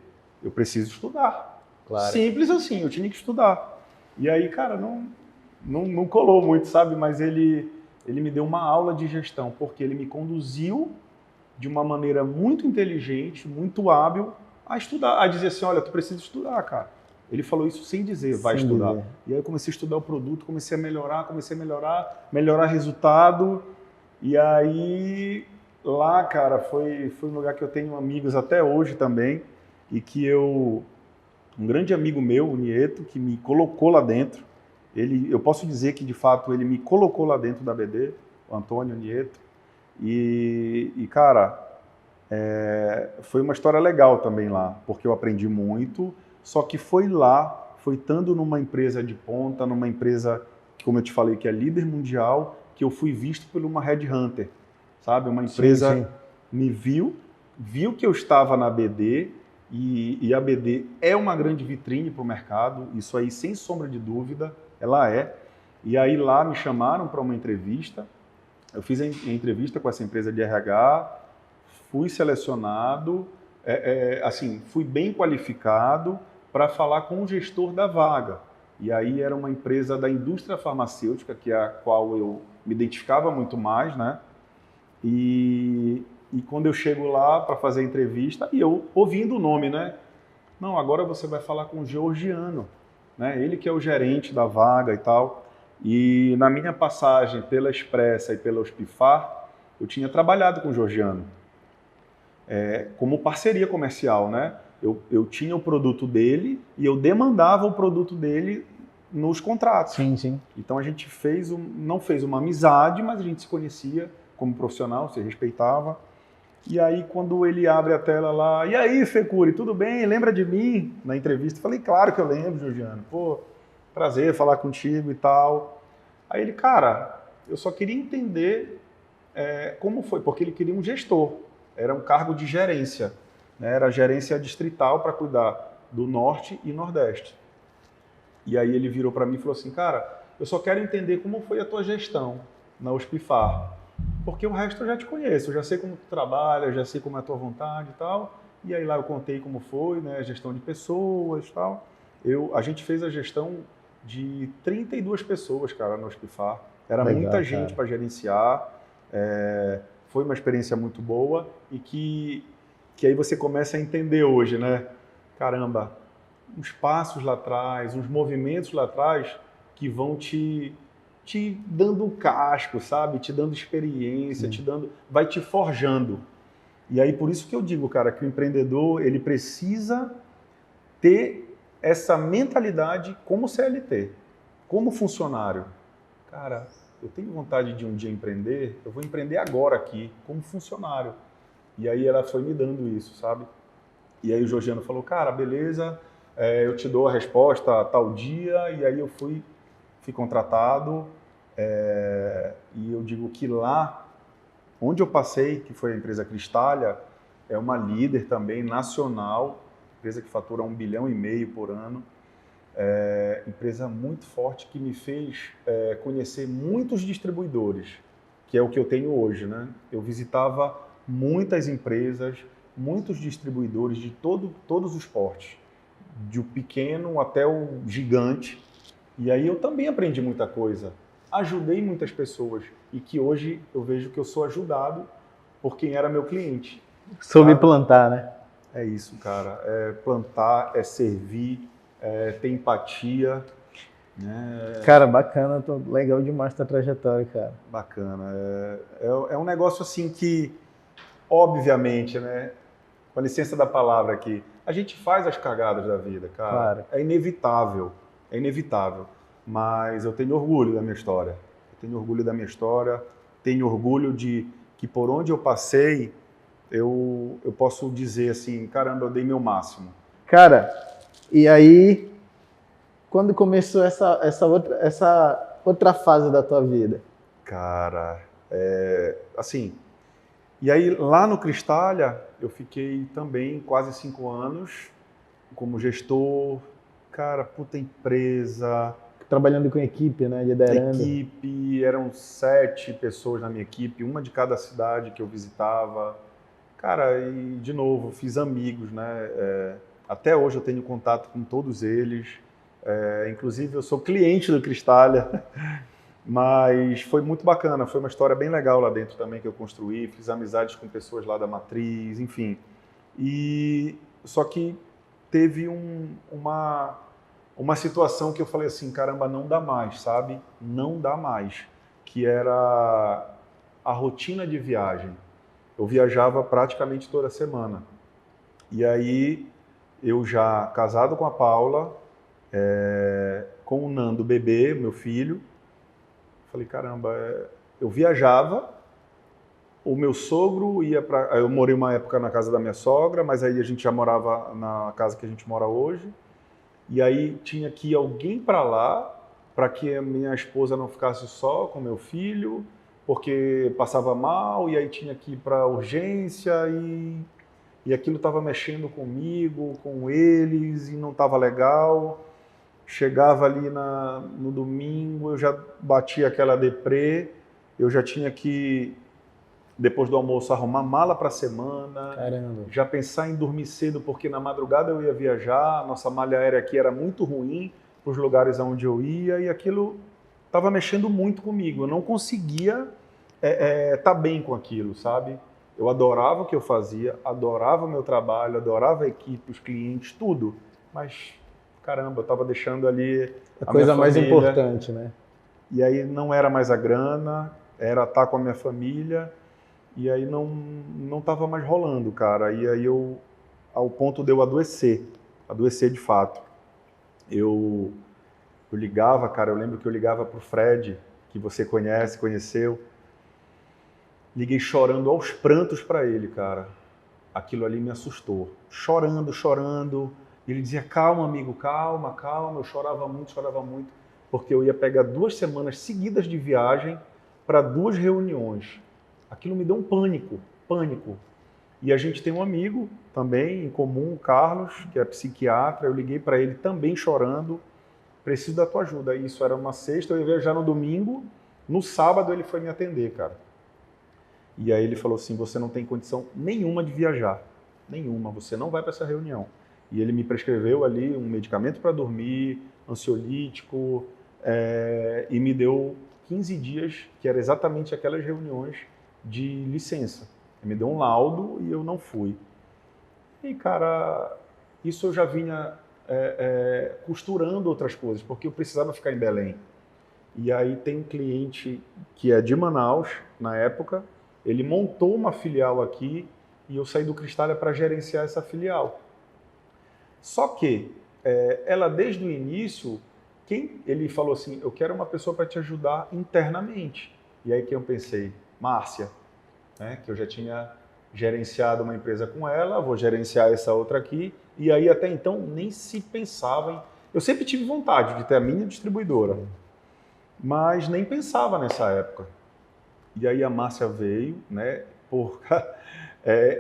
eu preciso estudar. Claro. Simples assim, eu tinha que estudar. E aí, cara, não colou muito, sabe? Mas ele me deu uma aula de gestão, porque ele me conduziu de uma maneira muito inteligente, muito hábil, a estudar, a dizer assim, olha, tu precisa estudar, cara. Ele falou isso sem dizer, vai estudar. E aí eu comecei a estudar o produto, comecei a melhorar resultado. E aí, lá, cara, foi um lugar que eu tenho amigos até hoje também, e que um grande amigo meu, o Nieto, que me colocou lá dentro, eu posso dizer que, de fato, ele me colocou lá dentro da BD, o Antônio Nieto, e cara, foi uma história legal também lá, porque eu aprendi muito, só que foi estando numa empresa de ponta, numa empresa, como eu te falei, que é líder mundial, que eu fui visto por uma headhunter, sabe? Uma empresa me viu que eu estava na BD, e a BD é uma grande vitrine para o mercado, isso aí sem sombra de dúvida, ela é. E aí lá me chamaram para uma entrevista, eu fiz a entrevista com essa empresa de RH, fui selecionado, assim, fui bem qualificado para falar com o gestor da vaga. E aí era uma empresa da indústria farmacêutica, que é a qual eu me identificava muito mais, né? E quando eu chego lá para fazer a entrevista, e eu ouvindo o nome, né? Não, agora você vai falar com o Georgiano. né? Ele que é o gerente da vaga e tal. E na minha passagem pela Expressa e pela Hospifar, eu tinha trabalhado com o Georgiano, como parceria comercial, né? Eu tinha o produto dele e eu demandava o produto dele nos contratos. Sim, sim. Então a gente não fez uma amizade, mas a gente se conhecia como profissional, se respeitava. E aí quando ele abre a tela lá, e aí, Fecuri, tudo bem? Lembra de mim? Na entrevista, eu falei, claro que eu lembro, Georgiano. Pô, prazer falar contigo e tal. Aí ele, cara, eu só queria entender como foi, porque ele queria um gestor. Era um cargo de gerência, né? Era gerência distrital para cuidar do Norte e Nordeste. E aí ele virou para mim e falou assim, cara, eu só quero entender como foi a tua gestão na Hospifar, porque o resto eu já te conheço, eu já sei como tu trabalha, eu já sei como é a tua vontade e tal. E aí lá eu contei como foi, né, a gestão de pessoas e tal. A gente fez a gestão de 32 pessoas, cara, na Hospifar. Era Legal, muita gente cara. para gerenciar. Foi uma experiência muito boa e que aí você começa a entender hoje, né? Caramba, uns passos lá atrás, uns movimentos lá atrás que vão te dando um casco, sabe? Te dando experiência, vai te forjando. E aí por isso que eu digo, cara, que o empreendedor, ele precisa ter essa mentalidade como CLT, como funcionário. Cara, eu tenho vontade de um dia empreender, eu vou empreender agora aqui, como funcionário. E aí ela foi me dando isso, sabe? E aí o Georgiano falou, cara, beleza, eu te dou a resposta tal dia, e aí eu fui contratado, e eu digo que lá, onde eu passei, que foi a empresa Cristália, é uma líder também nacional, empresa que fatura 1,5 bilhão por ano, empresa muito forte que me fez conhecer muitos distribuidores, que é o que eu tenho hoje, né? Eu visitava muitas empresas, muitos distribuidores de todos os portes, de o pequeno até o gigante. E aí eu também aprendi muita coisa, ajudei muitas pessoas e que hoje eu vejo que eu sou ajudado por quem era meu cliente. Soube sabe? plantar, né? É isso, cara. É plantar, é servir, ter empatia. Né? Cara, bacana, legal demais tua trajetória, cara. Bacana. É um negócio assim que, obviamente, né? Com a licença da palavra aqui, a gente faz as cagadas da vida, cara. Claro. É inevitável, mas eu tenho orgulho da minha história. Tenho orgulho de que por onde eu passei, eu posso dizer assim, caramba, eu dei meu máximo. Cara, e aí, quando começou essa outra fase da tua vida? Cara, assim, e aí lá no Cristália, eu fiquei também quase 5 anos como gestor, cara, puta empresa. Trabalhando com equipe, né? Liderando. Equipe, eram 7 pessoas na minha equipe, uma de cada cidade que eu visitava. Cara, e de novo, fiz amigos, né? Até hoje eu tenho contato com todos eles. Inclusive eu sou cliente do Cristália. Mas foi muito bacana, foi uma história bem legal lá dentro também que eu construí, fiz amizades com pessoas lá da matriz, enfim. E só que teve uma situação que eu falei assim, caramba, não dá mais, sabe? Não dá mais, que era a rotina de viagem. Eu viajava praticamente toda semana. E aí eu já casado com a Paula, com o Nando bebê, meu filho, falei, caramba, eu viajava, o meu sogro ia para... Eu morei uma época na casa da minha sogra, mas aí a gente já morava na casa que a gente mora hoje. E aí tinha que ir alguém para lá, para que a minha esposa não ficasse só com meu filho, porque passava mal, e aí tinha que ir para urgência, e aquilo estava mexendo comigo, com eles, e não estava legal. Chegava ali no domingo, eu já batia aquela deprê, eu já tinha que, depois do almoço, arrumar mala para a semana. Caramba. Já pensar em dormir cedo, porque na madrugada eu ia viajar, nossa malha aérea aqui era muito ruim para os lugares aonde eu ia, e aquilo estava mexendo muito comigo. Eu não conseguia estar bem com aquilo, sabe? Eu adorava o que eu fazia, adorava o meu trabalho, adorava a equipe, os clientes, tudo. Mas, caramba, eu estava deixando ali A coisa minha mais família. importante, né? E aí não era mais a grana, era estar com a minha família, e aí não estava mais rolando, cara. E aí ao ponto de eu adoecer de fato. Eu ligava, cara, eu lembro que eu ligava pro Fred, que você conheceu, liguei chorando aos prantos para ele, cara. Aquilo ali me assustou. Chorando. E ele dizia, calma, amigo, calma. Eu chorava muito, porque eu ia pegar 2 semanas seguidas de viagem para 2 reuniões. Aquilo me deu um pânico. E a gente tem um amigo também em comum, o Carlos, que é psiquiatra. Eu liguei para ele também chorando, preciso da tua ajuda. Isso era uma sexta, eu ia viajar no domingo, no sábado ele foi me atender, cara. E aí ele falou assim, você não tem condição nenhuma de viajar, nenhuma, você não vai para essa reunião. E ele me prescreveu ali um medicamento para dormir, ansiolítico, e me deu 15 dias, que era exatamente aquelas reuniões de licença. Ele me deu um laudo e eu não fui. E, cara, isso eu já vinha costurando outras coisas, porque eu precisava ficar em Belém. E aí tem um cliente que é de Manaus, na época, ele montou uma filial aqui e eu saí do Cristália para gerenciar essa filial. Só que ela, desde o início, ele falou assim, eu quero uma pessoa para te ajudar internamente. E aí que eu pensei, Márcia, né, que eu já tinha gerenciado uma empresa com ela, vou gerenciar essa outra aqui. E aí até então nem se pensava em... Eu sempre tive vontade de ter a minha distribuidora, mas nem pensava nessa época. E aí a Márcia veio, né?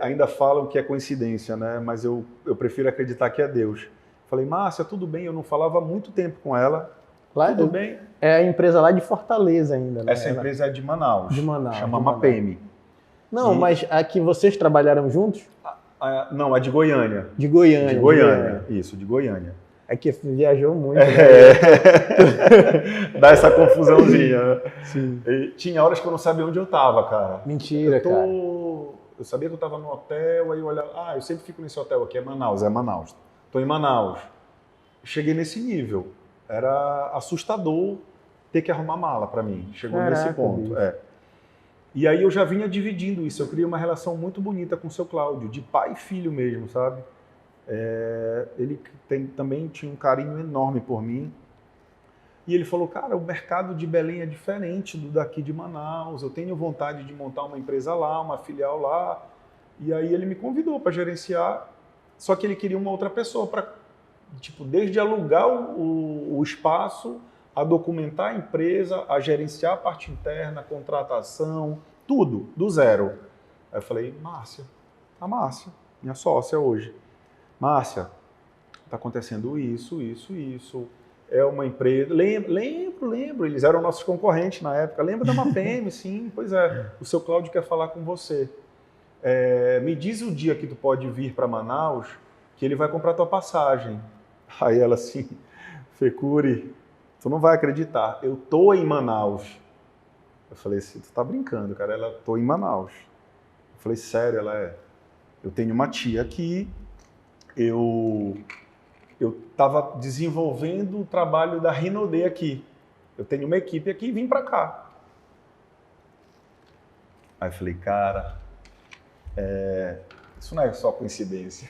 Ainda falam que é coincidência, né? Mas eu prefiro acreditar que é Deus. Falei, Márcia, tudo bem? Eu não falava há muito tempo com ela. Tudo bem? É a empresa lá de Fortaleza ainda, né? Essa empresa é de Manaus. De Manaus. Chama Mapemi. Não, mas a que vocês trabalharam juntos? Não, a de Goiânia. De Goiânia. De Goiânia. Isso, de Goiânia. É que viajou muito. Dá essa confusãozinha. Sim. E tinha horas que eu não sabia onde eu tava, cara. Mentira, cara. Eu sabia que eu tava no hotel, aí eu olhava, eu sempre fico nesse hotel aqui, é Manaus. Tô em Manaus. Cheguei nesse nível. Era assustador ter que arrumar mala para mim. Chegou nesse ponto. E aí eu já vinha dividindo isso. Eu criei uma relação muito bonita com o seu Cláudio, de pai e filho mesmo, sabe? Ele também tinha um carinho enorme por mim. E ele falou, cara, o mercado de Belém é diferente do daqui de Manaus, eu tenho vontade de montar uma empresa lá, uma filial lá. E aí ele me convidou para gerenciar, só que ele queria uma outra pessoa para, desde alugar o espaço, a documentar a empresa, a gerenciar a parte interna, a contratação, tudo, do zero. Aí eu falei, Márcia, minha sócia hoje. Márcia, está acontecendo isso. É uma empresa... Lembro. Eles eram nossos concorrentes na época. Lembra da Mapemi? Sim, pois é. O seu Cláudio quer falar com você. Me diz o dia que tu pode vir para Manaus, que ele vai comprar tua passagem. Aí ela assim, Fecuri, tu não vai acreditar. Eu tô em Manaus. Eu falei assim, tu tá brincando, cara. Ela, tô em Manaus. Eu falei, sério? Ela eu tenho uma tia aqui, eu estava desenvolvendo o trabalho da Rinode aqui. Eu tenho uma equipe aqui e vim para cá. Aí eu falei, cara, isso não é só coincidência.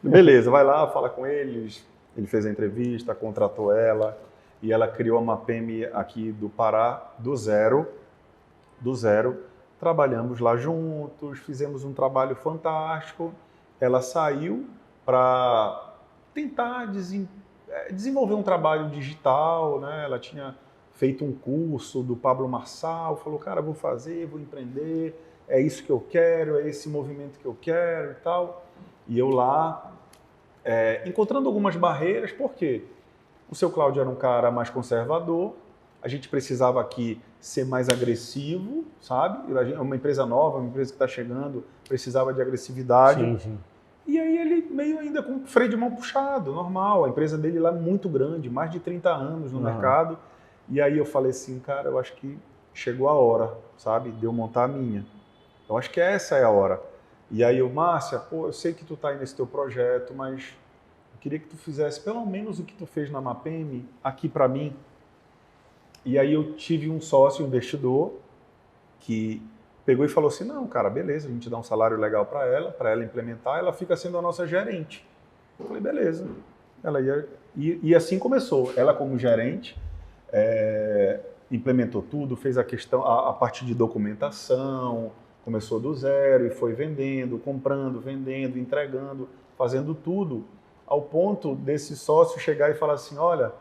Beleza, vai lá, fala com eles. Ele fez a entrevista, contratou ela e ela criou a Mapemi aqui do Pará do zero. Trabalhamos lá juntos, fizemos um trabalho fantástico. Ela saiu para tentar desenvolver um trabalho digital, né? Ela tinha feito um curso do Pablo Marçal, falou, cara, vou fazer, vou empreender, é isso que eu quero, é esse movimento que eu quero e tal. E eu lá, encontrando algumas barreiras, por quê? O seu Cláudio era um cara mais conservador, a gente precisava aqui ser mais agressivo, sabe? É uma empresa nova, uma empresa que está chegando, precisava de agressividade. Sim. E aí ele meio ainda com o freio de mão puxado, normal. A empresa dele lá é muito grande, mais de 30 anos no mercado. E aí eu falei assim, cara, eu acho que chegou a hora, sabe? De eu montar a minha. Eu acho que essa é a hora. E aí eu, Márcia, eu sei que tu tá aí nesse teu projeto, mas queria que tu fizesse pelo menos o que tu fez na Mapem aqui para mim. E aí eu tive um sócio, um investidor, que pegou e falou assim, não, cara, beleza, a gente dá um salário legal para ela implementar, ela fica sendo a nossa gerente. Eu falei, beleza. Ela ia, e assim começou. Ela como gerente, implementou tudo, fez a questão, a parte de documentação, começou do zero e foi vendendo, comprando, vendendo, entregando, fazendo tudo, ao ponto desse sócio chegar e falar assim, olha,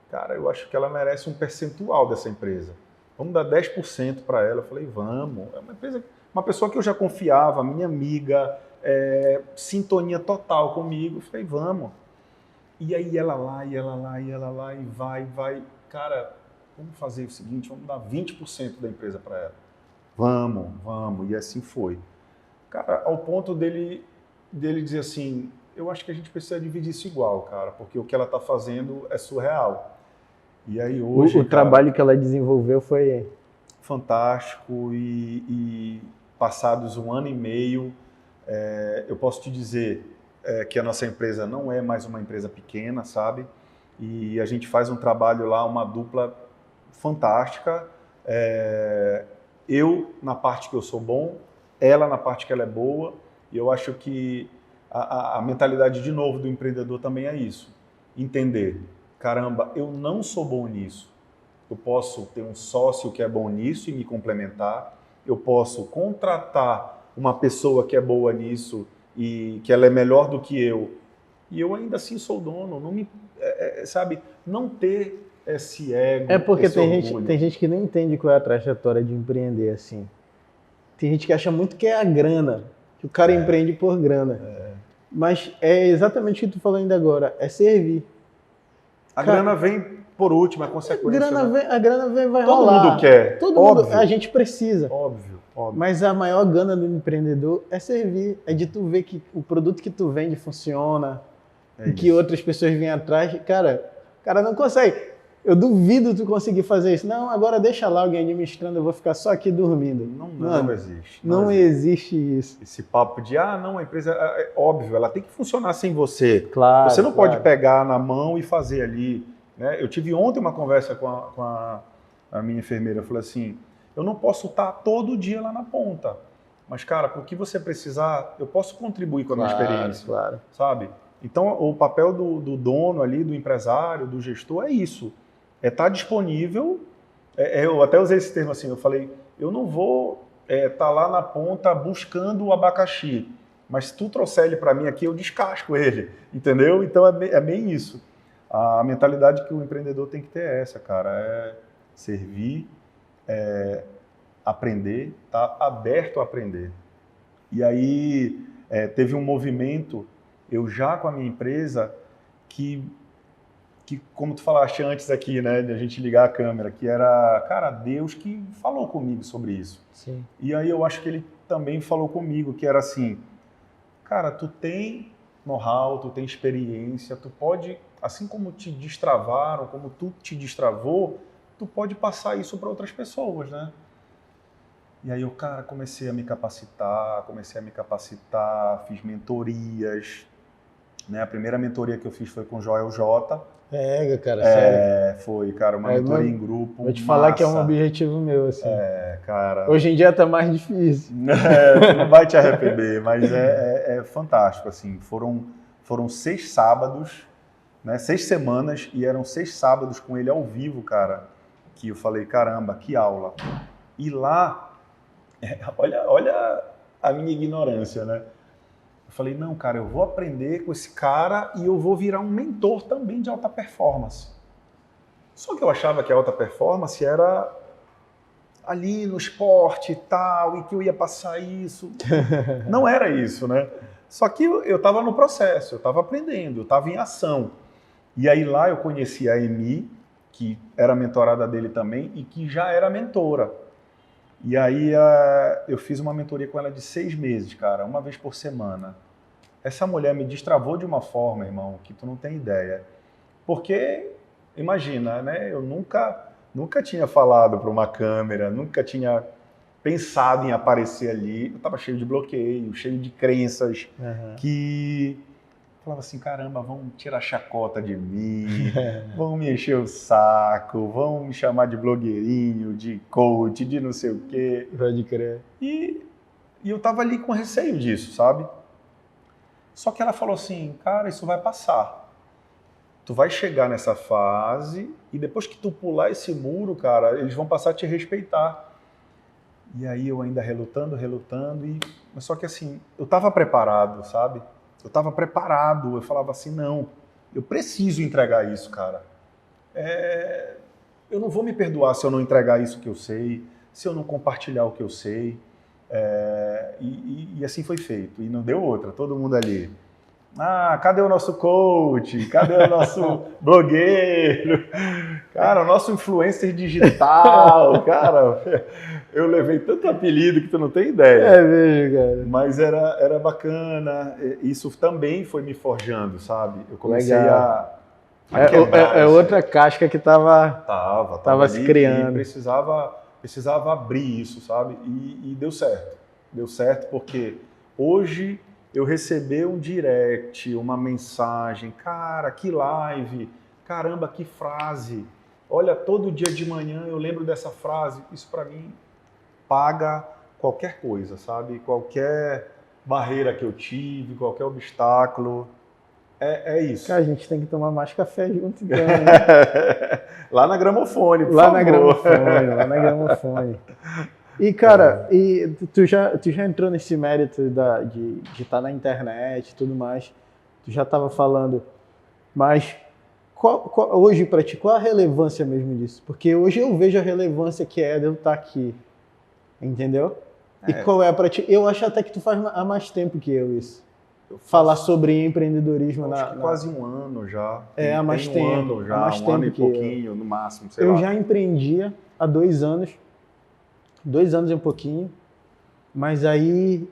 cara, eu acho que ela merece um percentual dessa empresa. Vamos dar 10% para ela. Eu falei, vamos. É uma empresa, uma pessoa que eu já confiava, minha amiga, sintonia total comigo. Eu falei, vamos. E aí ela lá, e vai. Cara, vamos fazer o seguinte, vamos dar 20% da empresa para ela. Vamos. E assim foi. Cara, ao ponto dele dizer assim, eu acho que a gente precisa dividir isso igual, cara, porque o que ela está fazendo é surreal. E aí hoje, o trabalho que ela desenvolveu foi fantástico e passados 1 ano e meio, eu posso te dizer que a nossa empresa não é mais uma empresa pequena, sabe? E a gente faz um trabalho lá, uma dupla fantástica. Eu na parte que eu sou bom, ela na parte que ela é boa. E eu acho que a mentalidade de novo do empreendedor também é isso, entender. Caramba, eu não sou bom nisso. Eu posso ter um sócio que é bom nisso e me complementar. Eu posso contratar uma pessoa que é boa nisso e que ela é melhor do que eu. E eu ainda assim sou dono. Não me, sabe, não ter esse ego, porque esse orgulho. tem gente que não entende qual é a trajetória de empreender assim. Tem gente que acha muito que é a grana, que o cara empreende por grana. Mas é exatamente o que tu falou ainda agora, é servir. A grana vem por último, é consequência. A grana vai Todo rolar. mundo quer. Todo óbvio. mundo, a gente precisa. Óbvio. Mas a maior gana do empreendedor é servir. É de tu ver que o produto que tu vende funciona, e que outras pessoas vêm atrás. Cara, o cara não consegue. Eu duvido tu conseguir fazer isso. Não, agora deixa lá alguém administrando, eu vou ficar só aqui dormindo. Não existe. Não existe isso. Esse papo de, não, a empresa, óbvio, ela tem que funcionar sem você. Claro. Você não pode pegar na mão e fazer ali. Né? Eu tive ontem uma conversa com a minha enfermeira. Eu falei assim, eu não posso estar todo dia lá na ponta. Mas, cara, por que você precisar, eu posso contribuir com a minha experiência. Claro. Sabe? Então, o papel do dono ali, do empresário, do gestor, é isso. É estar disponível. Eu até usei esse termo assim, eu falei, eu não vou estar lá na ponta buscando o abacaxi, mas se tu trouxer ele para mim aqui, eu descasco ele, entendeu? Então é bem isso. A mentalidade que o empreendedor tem que ter é essa, cara, é servir, aprender, tá aberto a aprender. E aí teve um movimento, eu já com a minha empresa, que como tu falaste antes aqui, né, de a gente ligar a câmera, que era, cara, Deus que falou comigo sobre isso. Sim. E aí eu acho que ele também falou comigo, que era assim, cara, tu tem know-how, tu tem experiência, tu pode, assim como te destravaram, como tu te destravou, tu pode passar isso para outras pessoas, né? E aí eu, cara, comecei a me capacitar, fiz mentorias, né? A primeira mentoria que eu fiz foi com o Joel J. Cara, sério. Foi, cara, uma mentoria em grupo. Vou te falar que é um objetivo meu, assim. Cara. Hoje em dia tá mais difícil. Tu não vai te arrepender, mas é fantástico, assim. Foram 6 sábados, né? 6 semanas, e eram 6 sábados com ele ao vivo, cara, que eu falei, caramba, que aula. E lá, olha a minha ignorância, né? Eu falei, não, cara, eu vou aprender com esse cara e eu vou virar um mentor também de alta performance. Só que eu achava que a alta performance era ali no esporte e tal, e que eu ia passar isso. Não era isso, né? Só que eu estava no processo, eu estava aprendendo, eu estava em ação. E aí lá eu conheci a Emi, que era mentorada dele também e que já era mentora. E aí eu fiz uma mentoria com ela de 6 meses, cara, uma vez por semana. Essa mulher me destravou de uma forma, irmão, que tu não tem ideia. Porque, imagina, né? Eu nunca tinha falado para uma câmera, nunca tinha pensado em aparecer ali. Eu estava cheio de bloqueio, cheio de crenças que falava assim, caramba, vão tirar chacota de mim, vão me encher o saco, vão me chamar de blogueirinho, de coach, de não sei o quê. Pode crer. E eu tava ali com receio disso, sabe? Só que ela falou assim, cara, isso vai passar. Tu vai chegar nessa fase e depois que tu pular esse muro, cara, eles vão passar a te respeitar. E aí eu ainda relutando, mas só que assim, eu tava preparado, sabe? Eu tava preparado, eu falava assim, não, eu preciso entregar isso, cara. Eu não vou me perdoar se eu não entregar isso que eu sei, se eu não compartilhar o que eu sei. E assim foi feito, e não deu outra, todo mundo ali. Ah, cadê o nosso coach? Cadê o nosso blogueiro? Cara, o nosso influencer digital, cara, eu levei tanto apelido que tu não tem ideia. É mesmo, cara. Mas era bacana, isso também foi me forjando, sabe? Eu comecei Legal. a quebrar. É outra casca que tava Tava se ali criando. E precisava abrir isso, sabe? E deu certo. Deu certo porque hoje eu recebi um direct, uma mensagem, cara, que live, caramba, que frase. Olha, todo dia de manhã eu lembro dessa frase. Isso para mim paga qualquer coisa, sabe? Qualquer barreira que eu tive, qualquer obstáculo. É isso. Cara, a gente tem que tomar mais café junto, então, né? Lá na Gramofone, por Lá favor. lá na Gramofone. E, cara, tu já entrou nesse mérito de estar na internet e tudo mais, tu já estava falando, mas hoje para ti, qual a relevância mesmo disso? Porque hoje eu vejo a relevância que é de eu estar aqui, entendeu? E qual é para ti? Eu acho até que tu faz há mais tempo que eu isso. Falar sobre empreendedorismo acho que quase um ano já. Há mais tempo. Um ano já, um ano e pouquinho, no máximo, sei lá. Eu já empreendia há 2 anos. 2 anos e um pouquinho, mas aí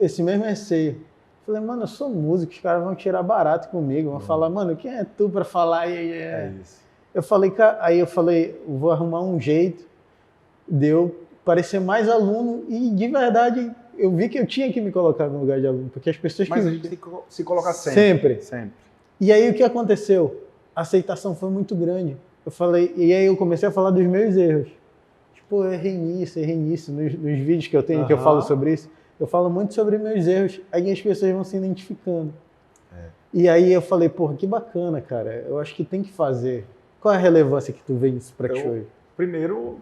esse mesmo receio. Falei, mano, eu sou músico, os caras vão tirar barato comigo, vão falar, mano, quem é tu pra falar? É isso. Aí eu falei, vou arrumar um jeito de eu parecer mais aluno e de verdade eu vi que eu tinha que me colocar no lugar de aluno, porque as pessoas Mas que... a gente tem que se colocar sempre. E aí o que aconteceu? A aceitação foi muito grande. Eu falei, e aí eu comecei a falar dos meus erros. Pô, eu errei nisso, nos vídeos que eu tenho, que eu falo sobre isso, eu falo muito sobre meus erros, aí as pessoas vão se identificando. E aí eu falei, porra, que bacana, cara, eu acho que tem que fazer. Qual é a relevância que tu vê isso pra ti hoje? Primeiro,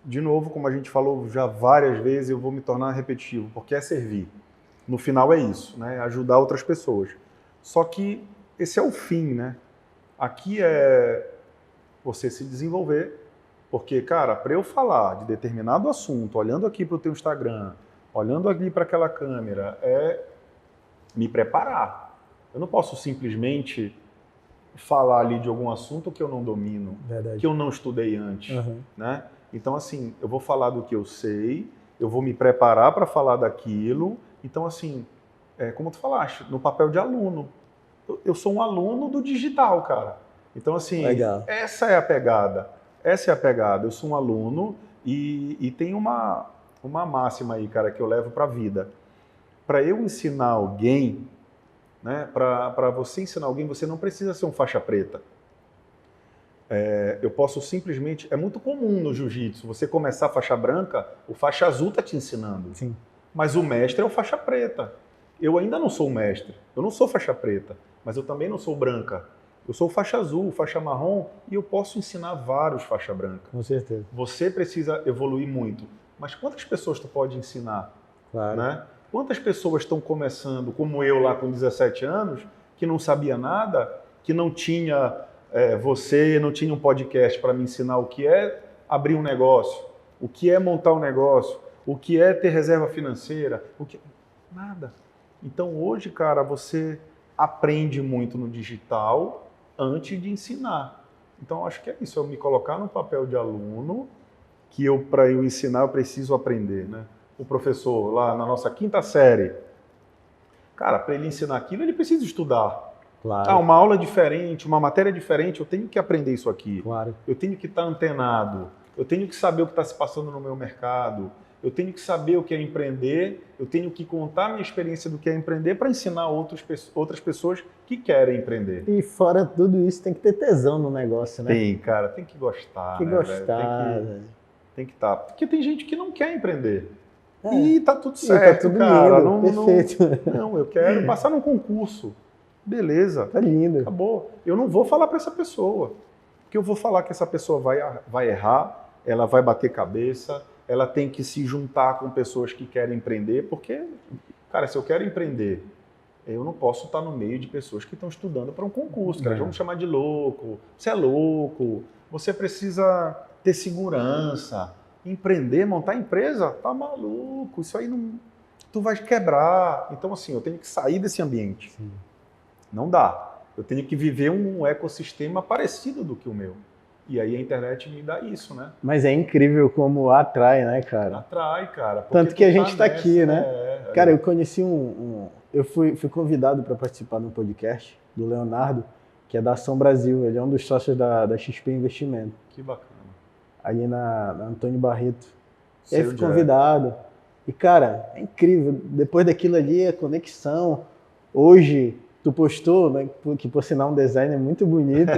de novo, como a gente falou já várias vezes, eu vou me tornar repetitivo, porque é servir. No final é isso, né? Ajudar outras pessoas. Só que esse é o fim, né? Aqui é você se desenvolver. Porque, cara, para eu falar de determinado assunto, olhando aqui para o teu Instagram, olhando ali para aquela câmera, é me preparar. Eu não posso simplesmente falar ali de algum assunto que eu não domino, que eu não estudei antes, né? Então, assim, eu vou falar do que eu sei, eu vou me preparar para falar daquilo. Então, assim, como tu falaste, no papel de aluno. Eu sou um aluno do digital, cara. Então, assim, essa é a pegada. Essa é a pegada. Eu sou um aluno e tem uma máxima aí, cara, que eu levo para a vida. Para eu ensinar alguém, né, para você ensinar alguém, você não precisa ser um faixa preta. Eu posso simplesmente... É muito comum no jiu-jitsu, você começar a faixa branca, o faixa azul está te ensinando. Sim. Mas o mestre é o faixa preta. Eu ainda não sou mestre, eu não sou faixa preta, mas eu também não sou branca. Eu sou faixa azul, faixa marrom e eu posso ensinar vários faixa branca. Com certeza. Você precisa evoluir muito. Mas quantas pessoas tu pode ensinar? Claro. Né? Quantas pessoas estão começando, como eu lá com 17 anos, que não sabia nada, que não tinha você, não tinha um podcast para me ensinar o que é abrir um negócio, o que é montar um negócio, o que é ter reserva financeira, nada. Então hoje, cara, você aprende muito no digital antes de ensinar. Então, acho que é isso, eu me colocar no papel de aluno, que para eu ensinar, eu preciso aprender, né? O professor, lá na nossa 5ª série, cara, para ele ensinar aquilo, ele precisa estudar. Claro. Uma aula diferente, uma matéria diferente, eu tenho que aprender isso aqui. Claro. Eu tenho que estar antenado, eu tenho que saber o que está se passando no meu mercado, eu tenho que saber o que é empreender, eu tenho que contar a minha experiência do que é empreender para ensinar outras pessoas que querem empreender. E fora tudo isso, tem que ter tesão no negócio, né? Tem, cara, tem que gostar. Tem que né, gostar, velho? velho. Tem que estar. Porque tem gente que não quer empreender. É. E tá tudo E certo, tá tudo cara. lindo, perfeito. Não, eu quero passar num concurso. Beleza, Tá lindo. acabou. Eu não vou falar para essa pessoa. Porque eu vou falar que essa pessoa vai errar, ela vai bater cabeça, ela tem que se juntar com pessoas que querem empreender, porque, cara, se eu quero empreender, eu não posso estar no meio de pessoas que estão estudando para um concurso, cara. Vamos chamar de louco. Você é louco, você precisa ter segurança. Empreender, montar empresa, tá maluco, isso aí não... Tu vai quebrar. Então, assim, eu tenho que sair desse ambiente. Sim. Não dá. Eu tenho que viver um ecossistema parecido do que o meu. E aí a internet me dá isso, né? Mas é incrível como atrai, né, cara? Atrai, cara. Tanto que a gente tá nessa, aqui, né? Cara, eu eu... conheci eu fui convidado para participar de um podcast do Leonardo, que é da Ação Brasil. Ele é um dos sócios da XP Investimento, Que bacana. ali na Antônio Barreto. E Sei aí fui onde é. convidado. E, cara, é incrível. Depois daquilo ali, a conexão. Hoje, tu postou, né, que por sinal um design muito bonito.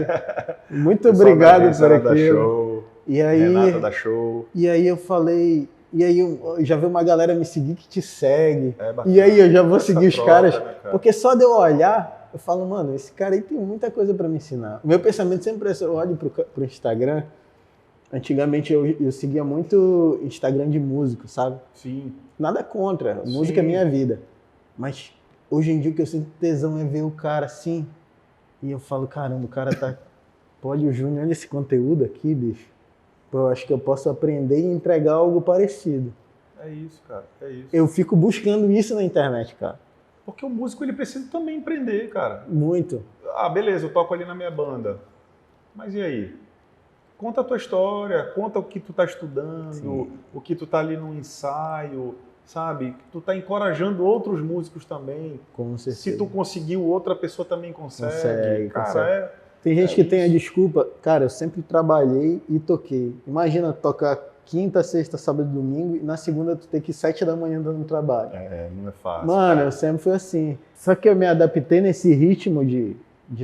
Muito Pessoal da obrigado agência por da aquilo. Show, E aí, Renata da Show. e aí eu falei... E aí eu já vi uma galera me seguir que te segue. É bacana. E aí eu já vou Essa seguir os troca, caras. né, cara? Porque só de eu olhar, eu falo, mano, esse cara aí tem muita coisa para me ensinar. O meu pensamento sempre é, eu olho pro Instagram. Antigamente eu seguia muito Instagram de músico, sabe? Sim. Nada contra, música Sim. é minha vida. Mas hoje em dia o que eu sinto tesão é ver o cara assim. E eu falo, caramba, o cara tá... Pode o Júnior, olha esse conteúdo aqui, bicho. Pô, eu acho que eu posso aprender e entregar algo parecido. É isso, cara. É isso. Eu fico buscando isso na internet, cara. Porque o músico ele precisa também empreender, cara. Muito. Ah, beleza, eu toco ali na minha banda. Mas e aí? Conta a tua história, conta o que tu tá estudando, Sim. o que tu tá ali no ensaio, sabe? Tu tá encorajando outros músicos também. Com certeza. Se tu conseguiu, outra pessoa também consegue. Consegue, Cara, consegue. Tem gente que tem a desculpa, cara, eu sempre trabalhei e toquei. Imagina tocar quinta, sexta, sábado e domingo e na segunda tu ter que ir 7 da manhã dando trabalho. não é fácil. Mano, cara. eu sempre fui assim. Só que eu me adaptei nesse ritmo de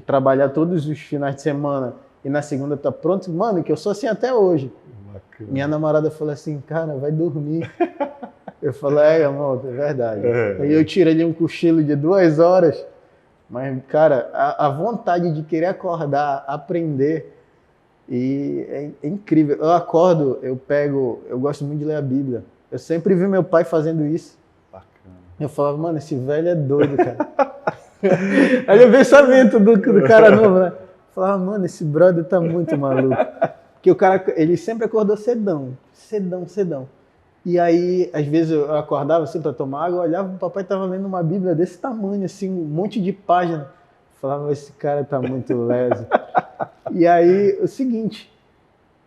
trabalhar todos os finais de semana e na segunda tá pronto. Mano, que eu sou assim até hoje. Bacana. Minha namorada falou assim, cara, vai dormir. Eu falei, amor, é verdade. Aí eu tiro ali um cochilo de 2 horas. Mas, cara, a vontade de querer acordar, aprender, e é incrível. Eu acordo, eu gosto muito de ler a Bíblia. Eu sempre vi meu pai fazendo isso. Bacana. Eu falava, mano, esse velho é doido, cara. Aí o pensamento do cara novo, né? Eu falava, mano, esse brother tá muito maluco. Porque o cara, ele sempre acordou cedão. E aí, às vezes eu acordava assim para tomar água, eu olhava, o papai tava lendo uma Bíblia desse tamanho, assim, um monte de página. Eu falava, esse cara tá muito leso. E aí, o seguinte,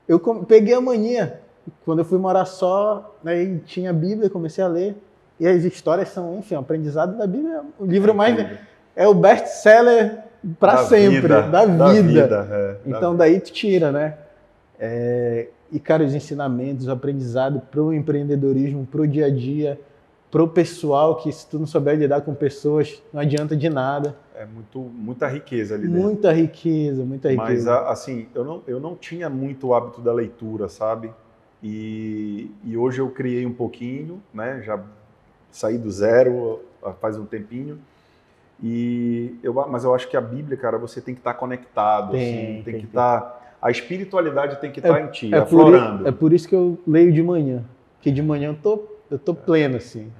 eu peguei a mania. Quando eu fui morar só, aí tinha a Bíblia, comecei a ler. E as histórias são, enfim, o aprendizado da Bíblia. O livro mais... É o best-seller para sempre, da vida. Então daí tu tira, né? E, cara, os ensinamentos, o aprendizado pro empreendedorismo, pro dia a dia, pro pessoal, que se tu não souber lidar com pessoas, não adianta de nada. É muita riqueza ali dentro. Muita riqueza. Mas, assim, eu não tinha muito o hábito da leitura, sabe? E hoje eu criei um pouquinho, né? Já saí do zero faz um tempinho. Mas eu acho que a Bíblia, cara, você tem que estar conectado, tem que estar... A espiritualidade tem que estar em ti, aflorando. É por isso que eu leio de manhã. Porque de manhã eu tô pleno, assim.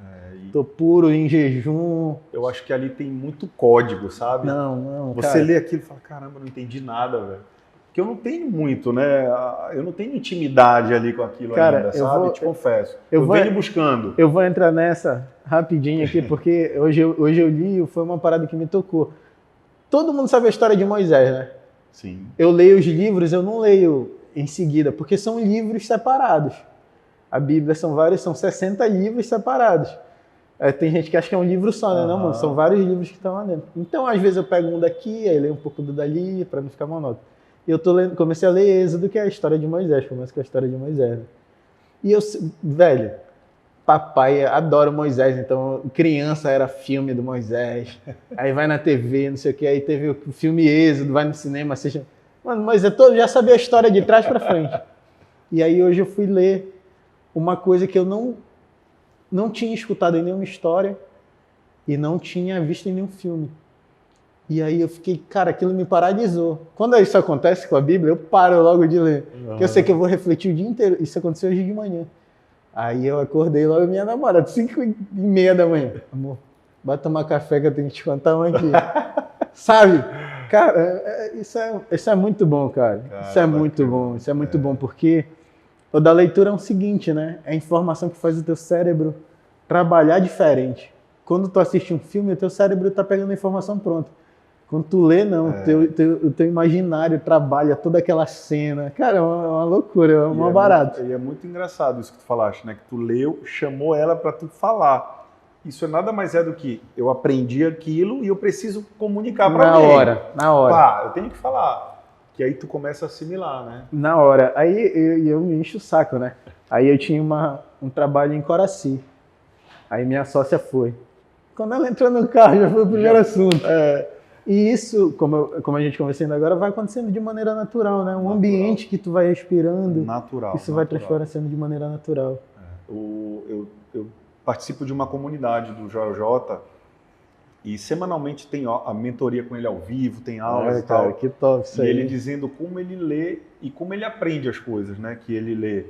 Tô puro, em jejum. Eu acho que ali tem muito código, sabe? Não, Você cara, lê aquilo e fala, caramba, não entendi nada, velho. Porque eu não tenho muito, né? Eu não tenho intimidade ali com aquilo cara, ainda, sabe? Te confesso. Eu venho buscando. Eu vou entrar nessa rapidinho aqui, porque hoje eu li, foi uma parada que me tocou. Todo mundo sabe a história de Moisés, né? Sim. Eu leio os livros, eu não leio em seguida, porque são livros separados. A Bíblia são 60 livros separados. Tem gente que acha que é um livro só, né? Não, mano, são vários livros que estão lá dentro. Então, às vezes eu pego um daqui, aí leio um pouco do dali, para não ficar monótono. E eu comecei a ler Êxodo, que é a história de Moisés, começa com a história de Moisés. Né? E velho, papai adora o Moisés, então criança era filme do Moisés. Aí vai na TV, não sei o que, aí teve o filme Êxodo, vai no cinema, assiste. Mano, mas eu já sabia a história de trás pra frente. E aí hoje eu fui ler uma coisa que eu não tinha escutado em nenhuma história e não tinha visto em nenhum filme. E aí eu fiquei, cara, aquilo me paralisou. Quando isso acontece com a Bíblia, eu paro logo de ler. Porque eu sei que eu vou refletir o dia inteiro. Isso aconteceu hoje de manhã. Aí eu acordei logo minha namorada, 5h30 da manhã. Amor, vai tomar café que eu tenho que te contar uma aqui. Sabe? Cara, isso é muito bom, cara. Isso é muito bom. Isso é muito bom, porque o da leitura é o seguinte, né? É a informação que faz o teu cérebro trabalhar diferente. Quando tu assiste um filme, o teu cérebro tá pegando a informação pronta. Quando tu lê, não. O teu imaginário trabalha toda aquela cena. Cara, é uma loucura, é uma barata. E é muito engraçado isso que tu falaste, né? Que tu leu, chamou ela para tu falar. Isso nada mais é do que eu aprendi aquilo e eu preciso comunicar para alguém. Na hora. Pá, eu tenho que falar. Que aí tu começa a assimilar, né? Na hora. Aí eu me encho o saco, né? Aí eu tinha um trabalho em Coraci. Aí minha sócia foi. Quando ela entrou no carro, já foi o primeiro assunto. E isso, como a gente conversando agora, vai acontecendo de maneira natural, né? Um ambiente que tu vai respirando, isso vai transparecendo de maneira natural. Eu participo de uma comunidade do Joel J e semanalmente tem a mentoria com ele ao vivo, tem aulas e tal. Cara, que top isso aí. E ele dizendo como ele lê e como ele aprende as coisas, né? Que ele lê.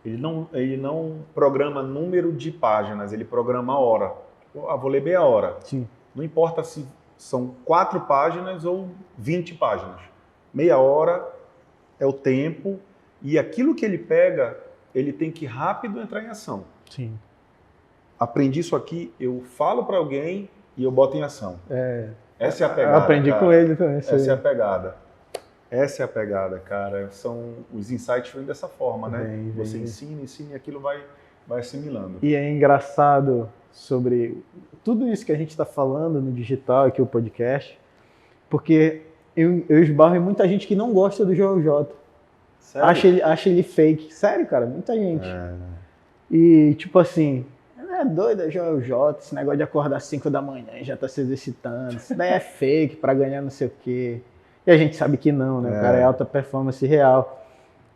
Ele não programa número de páginas, ele programa a hora. Vou ler meia hora. Sim. Não importa se são 4 páginas ou 20 páginas. Meia hora é o tempo e aquilo que ele pega, ele tem que rápido entrar em ação. Sim. Aprendi isso aqui, eu falo para alguém e eu boto em ação. Essa é a pegada. Eu aprendi com ele também. Essa é a pegada. Essa é a pegada, cara. Os insights vêm dessa forma, né? Você ensina e aquilo vai assimilando. E é engraçado sobre tudo isso que a gente está falando no digital, aqui o podcast, porque eu esbarro em muita gente que não gosta do Joel J. Sério? Acha ele fake. Sério, cara, muita gente. E tipo assim, é doido, é Joel J, esse negócio de acordar às 5 da manhã e já tá se exercitando, isso daí é fake pra ganhar não sei o quê. E a gente sabe que não, né? O cara é alta performance real.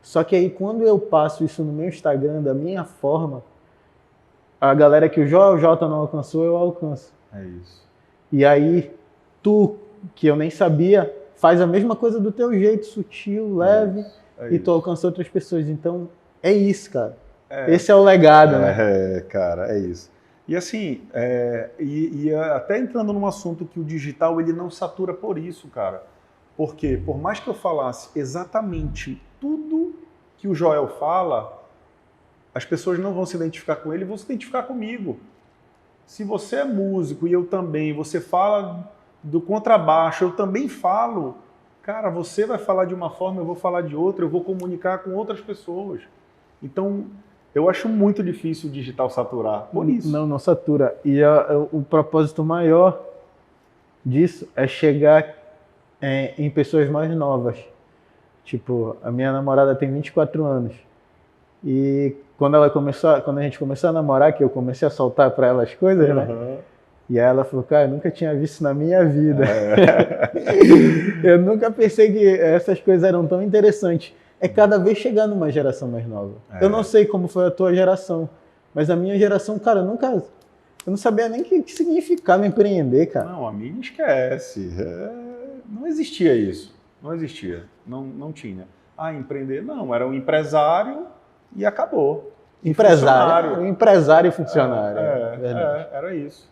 Só que aí quando eu passo isso no meu Instagram, da minha forma, a galera que o Joel J não alcançou, eu alcanço. É isso. E aí, tu, que eu nem sabia, faz a mesma coisa do teu jeito, sutil, leve, e tu alcançou outras pessoas. Então, é isso, cara. Esse é o legado, né? Cara, é isso. E assim, até entrando num assunto que o digital, ele não satura por isso, cara. Porque, por mais que eu falasse exatamente tudo que o Joel fala, as pessoas não vão se identificar com ele, vão se identificar comigo. Se você é músico e eu também, você fala do contrabaixo, eu também falo, cara, você vai falar de uma forma, eu vou falar de outra, eu vou comunicar com outras pessoas. Então, eu acho muito difícil o digital saturar por isso. Não satura. E o propósito maior disso é chegar em pessoas mais novas. Tipo, a minha namorada tem 24 anos. E quando a gente começou a namorar, que eu comecei a soltar para ela as coisas, né? E aí ela falou, cara, eu nunca tinha visto isso na minha vida. Eu nunca pensei que essas coisas eram tão interessantes. É cada vez chegar numa geração mais nova. Eu não sei como foi a tua geração, mas a minha geração, cara, eu não sabia nem o que significava empreender, cara. Não, a minha esquece. Não existia isso. Não existia. Não tinha. Empreender, não. Era um empresário e acabou. Empresário e funcionário. Era isso.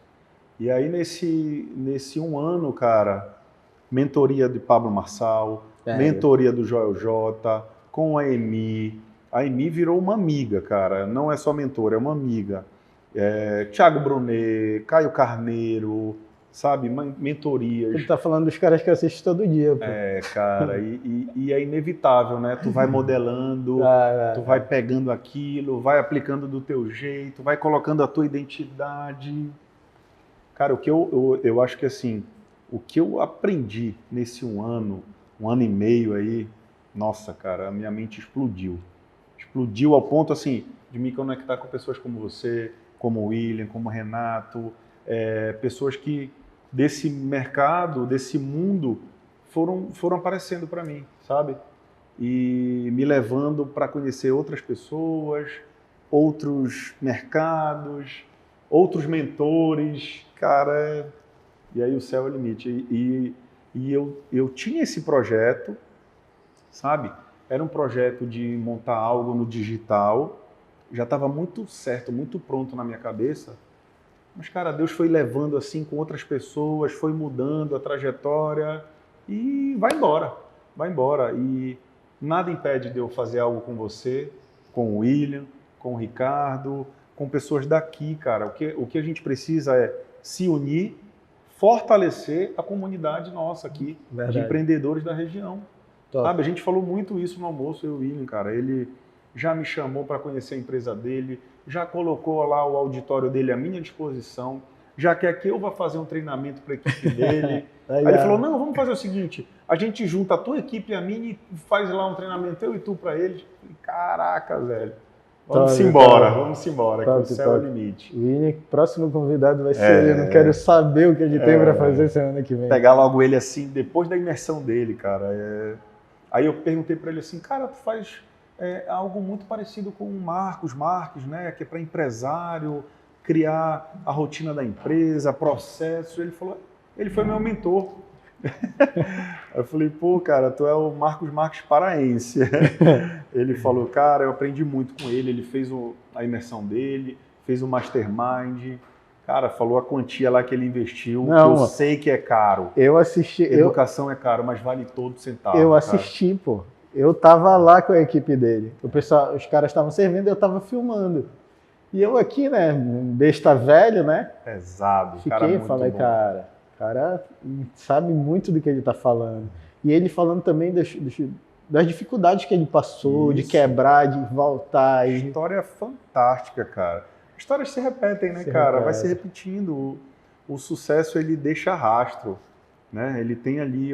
E aí, nesse um ano, cara, mentoria de Pablo Marçal, mentoria do Joel J, com a Emi. A Emi virou uma amiga, cara. Não é só mentora, é uma amiga. Thiago Brunet, Caio Carneiro, sabe? Mentorias. Ele tá falando dos caras que eu assisto todo dia. Pô. Cara, e é inevitável, né? Tu vai modelando, tu vai pegando aquilo, vai aplicando do teu jeito, vai colocando a tua identidade. Cara, o que eu acho que assim, o que eu aprendi nesse um ano e meio aí, nossa, cara, a minha mente explodiu. Explodiu ao ponto, assim, de me conectar com pessoas como você, como o William, como o Renato, pessoas que desse mercado, desse mundo, foram aparecendo para mim, sabe? E me levando para conhecer outras pessoas, outros mercados, outros mentores, cara, e aí o céu é o limite. E eu tinha esse projeto, sabe? Era um projeto de montar algo no digital, já estava muito certo, muito pronto na minha cabeça, mas, cara, Deus foi levando assim com outras pessoas, foi mudando a trajetória e vai embora, vai embora. E nada impede de eu fazer algo com você, com o William, com o Ricardo, com pessoas daqui, cara. O que a gente precisa é se unir, fortalecer a comunidade nossa aqui, Verdade. de empreendedores da região. Top. Sabe, a gente falou muito isso no almoço, eu e o William, cara. Ele já me chamou para conhecer a empresa dele, já colocou lá o auditório dele à minha disposição, já quer que eu vá fazer um treinamento para a equipe dele. Aí ele falou, não, vamos fazer o seguinte, a gente junta a tua equipe e a minha e faz lá um treinamento, eu e tu, para eles. Caraca, velho. Vamos embora, que o céu é o limite. Vini, próximo convidado vai ser ele, eu não quero saber o que ele tem para fazer semana que vem. Pegar logo ele assim, depois da imersão dele, cara. Aí eu perguntei para ele assim, cara, tu faz algo muito parecido com o Marcos Marques, né? Que é para empresário, criar a rotina da empresa, processos. Ele falou, ele foi meu mentor. Eu falei, pô, cara, tu é o Marcos Marques paraense. Ele falou, cara, eu aprendi muito com ele. Ele fez a imersão dele, fez o mastermind. Cara, falou a quantia lá que ele investiu, não, que eu sei que é caro. Eu assisti. Educação é caro, mas vale todo centavo. Eu assisti, pô. Eu tava lá com a equipe dele. Os caras estavam servindo e eu tava filmando. E eu aqui, né, besta velho, né? Pesado. Fiquei, cara, muito falei, bom. o cara sabe muito do que ele tá falando. E ele falando também das dificuldades que ele passou, de quebrar, de voltar. História fantástica, cara. Histórias se repetem, né, cara? Vai se repetindo. O sucesso, ele deixa rastro, né? Ele tem ali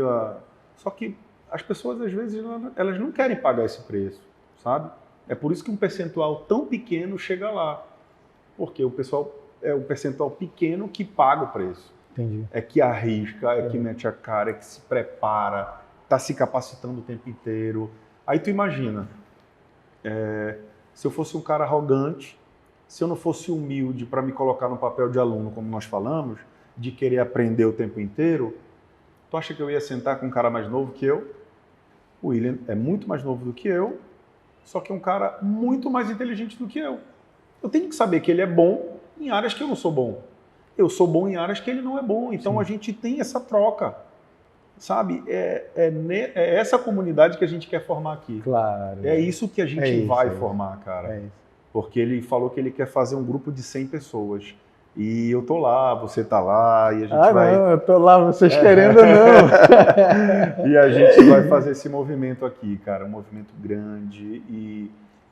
Só que as pessoas, às vezes, elas não querem pagar esse preço, sabe? É por isso que um percentual tão pequeno chega lá. Porque o pessoal é o percentual pequeno que paga o preço. Entendi. É que arrisca, é que mete a cara, é que se prepara, tá se capacitando o tempo inteiro. Aí tu imagina, se eu fosse um cara arrogante, se eu não fosse humilde para me colocar no papel de aluno, como nós falamos, de querer aprender o tempo inteiro, tu acha que eu ia sentar com um cara mais novo que eu? O William é muito mais novo do que eu, só que é um cara muito mais inteligente do que eu. Eu tenho que saber que ele é bom em áreas que eu não sou bom. Eu sou bom em áreas que ele não é bom. Então Sim. A gente tem essa troca, sabe? É essa comunidade que a gente quer formar aqui. Claro. É isso que a gente vai formar, cara. É isso. Porque ele falou que ele quer fazer um grupo de 100 pessoas. E eu tô lá, você tá lá, e a gente vai... não, eu tô lá, vocês querendo ou não. E a gente vai fazer esse movimento aqui, cara, um movimento grande. E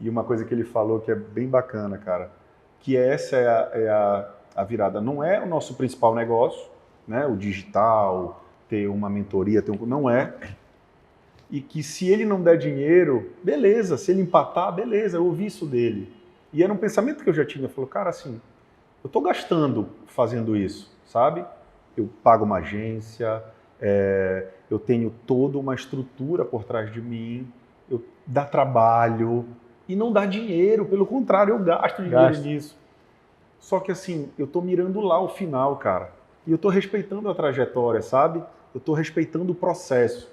uma coisa que ele falou que é bem bacana, cara, que essa é a virada. Não é o nosso principal negócio, né? O digital, ter uma mentoria, não é. E que se ele não der dinheiro, beleza, se ele empatar, beleza, eu ouvi isso dele. E era um pensamento que eu já tinha, falou, cara, assim, eu estou gastando fazendo isso, sabe? Eu pago uma agência, eu tenho toda uma estrutura por trás de mim, dá trabalho e não dá dinheiro, pelo contrário, eu gasto dinheiro nisso. Só que assim, eu estou mirando lá o final, cara, e eu estou respeitando a trajetória, sabe? Eu estou respeitando o processo,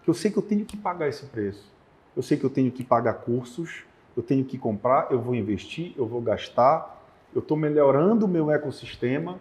que eu sei que eu tenho que pagar esse preço, eu sei que eu tenho que pagar cursos, eu tenho que comprar, eu vou investir, eu vou gastar. Eu estou melhorando o meu ecossistema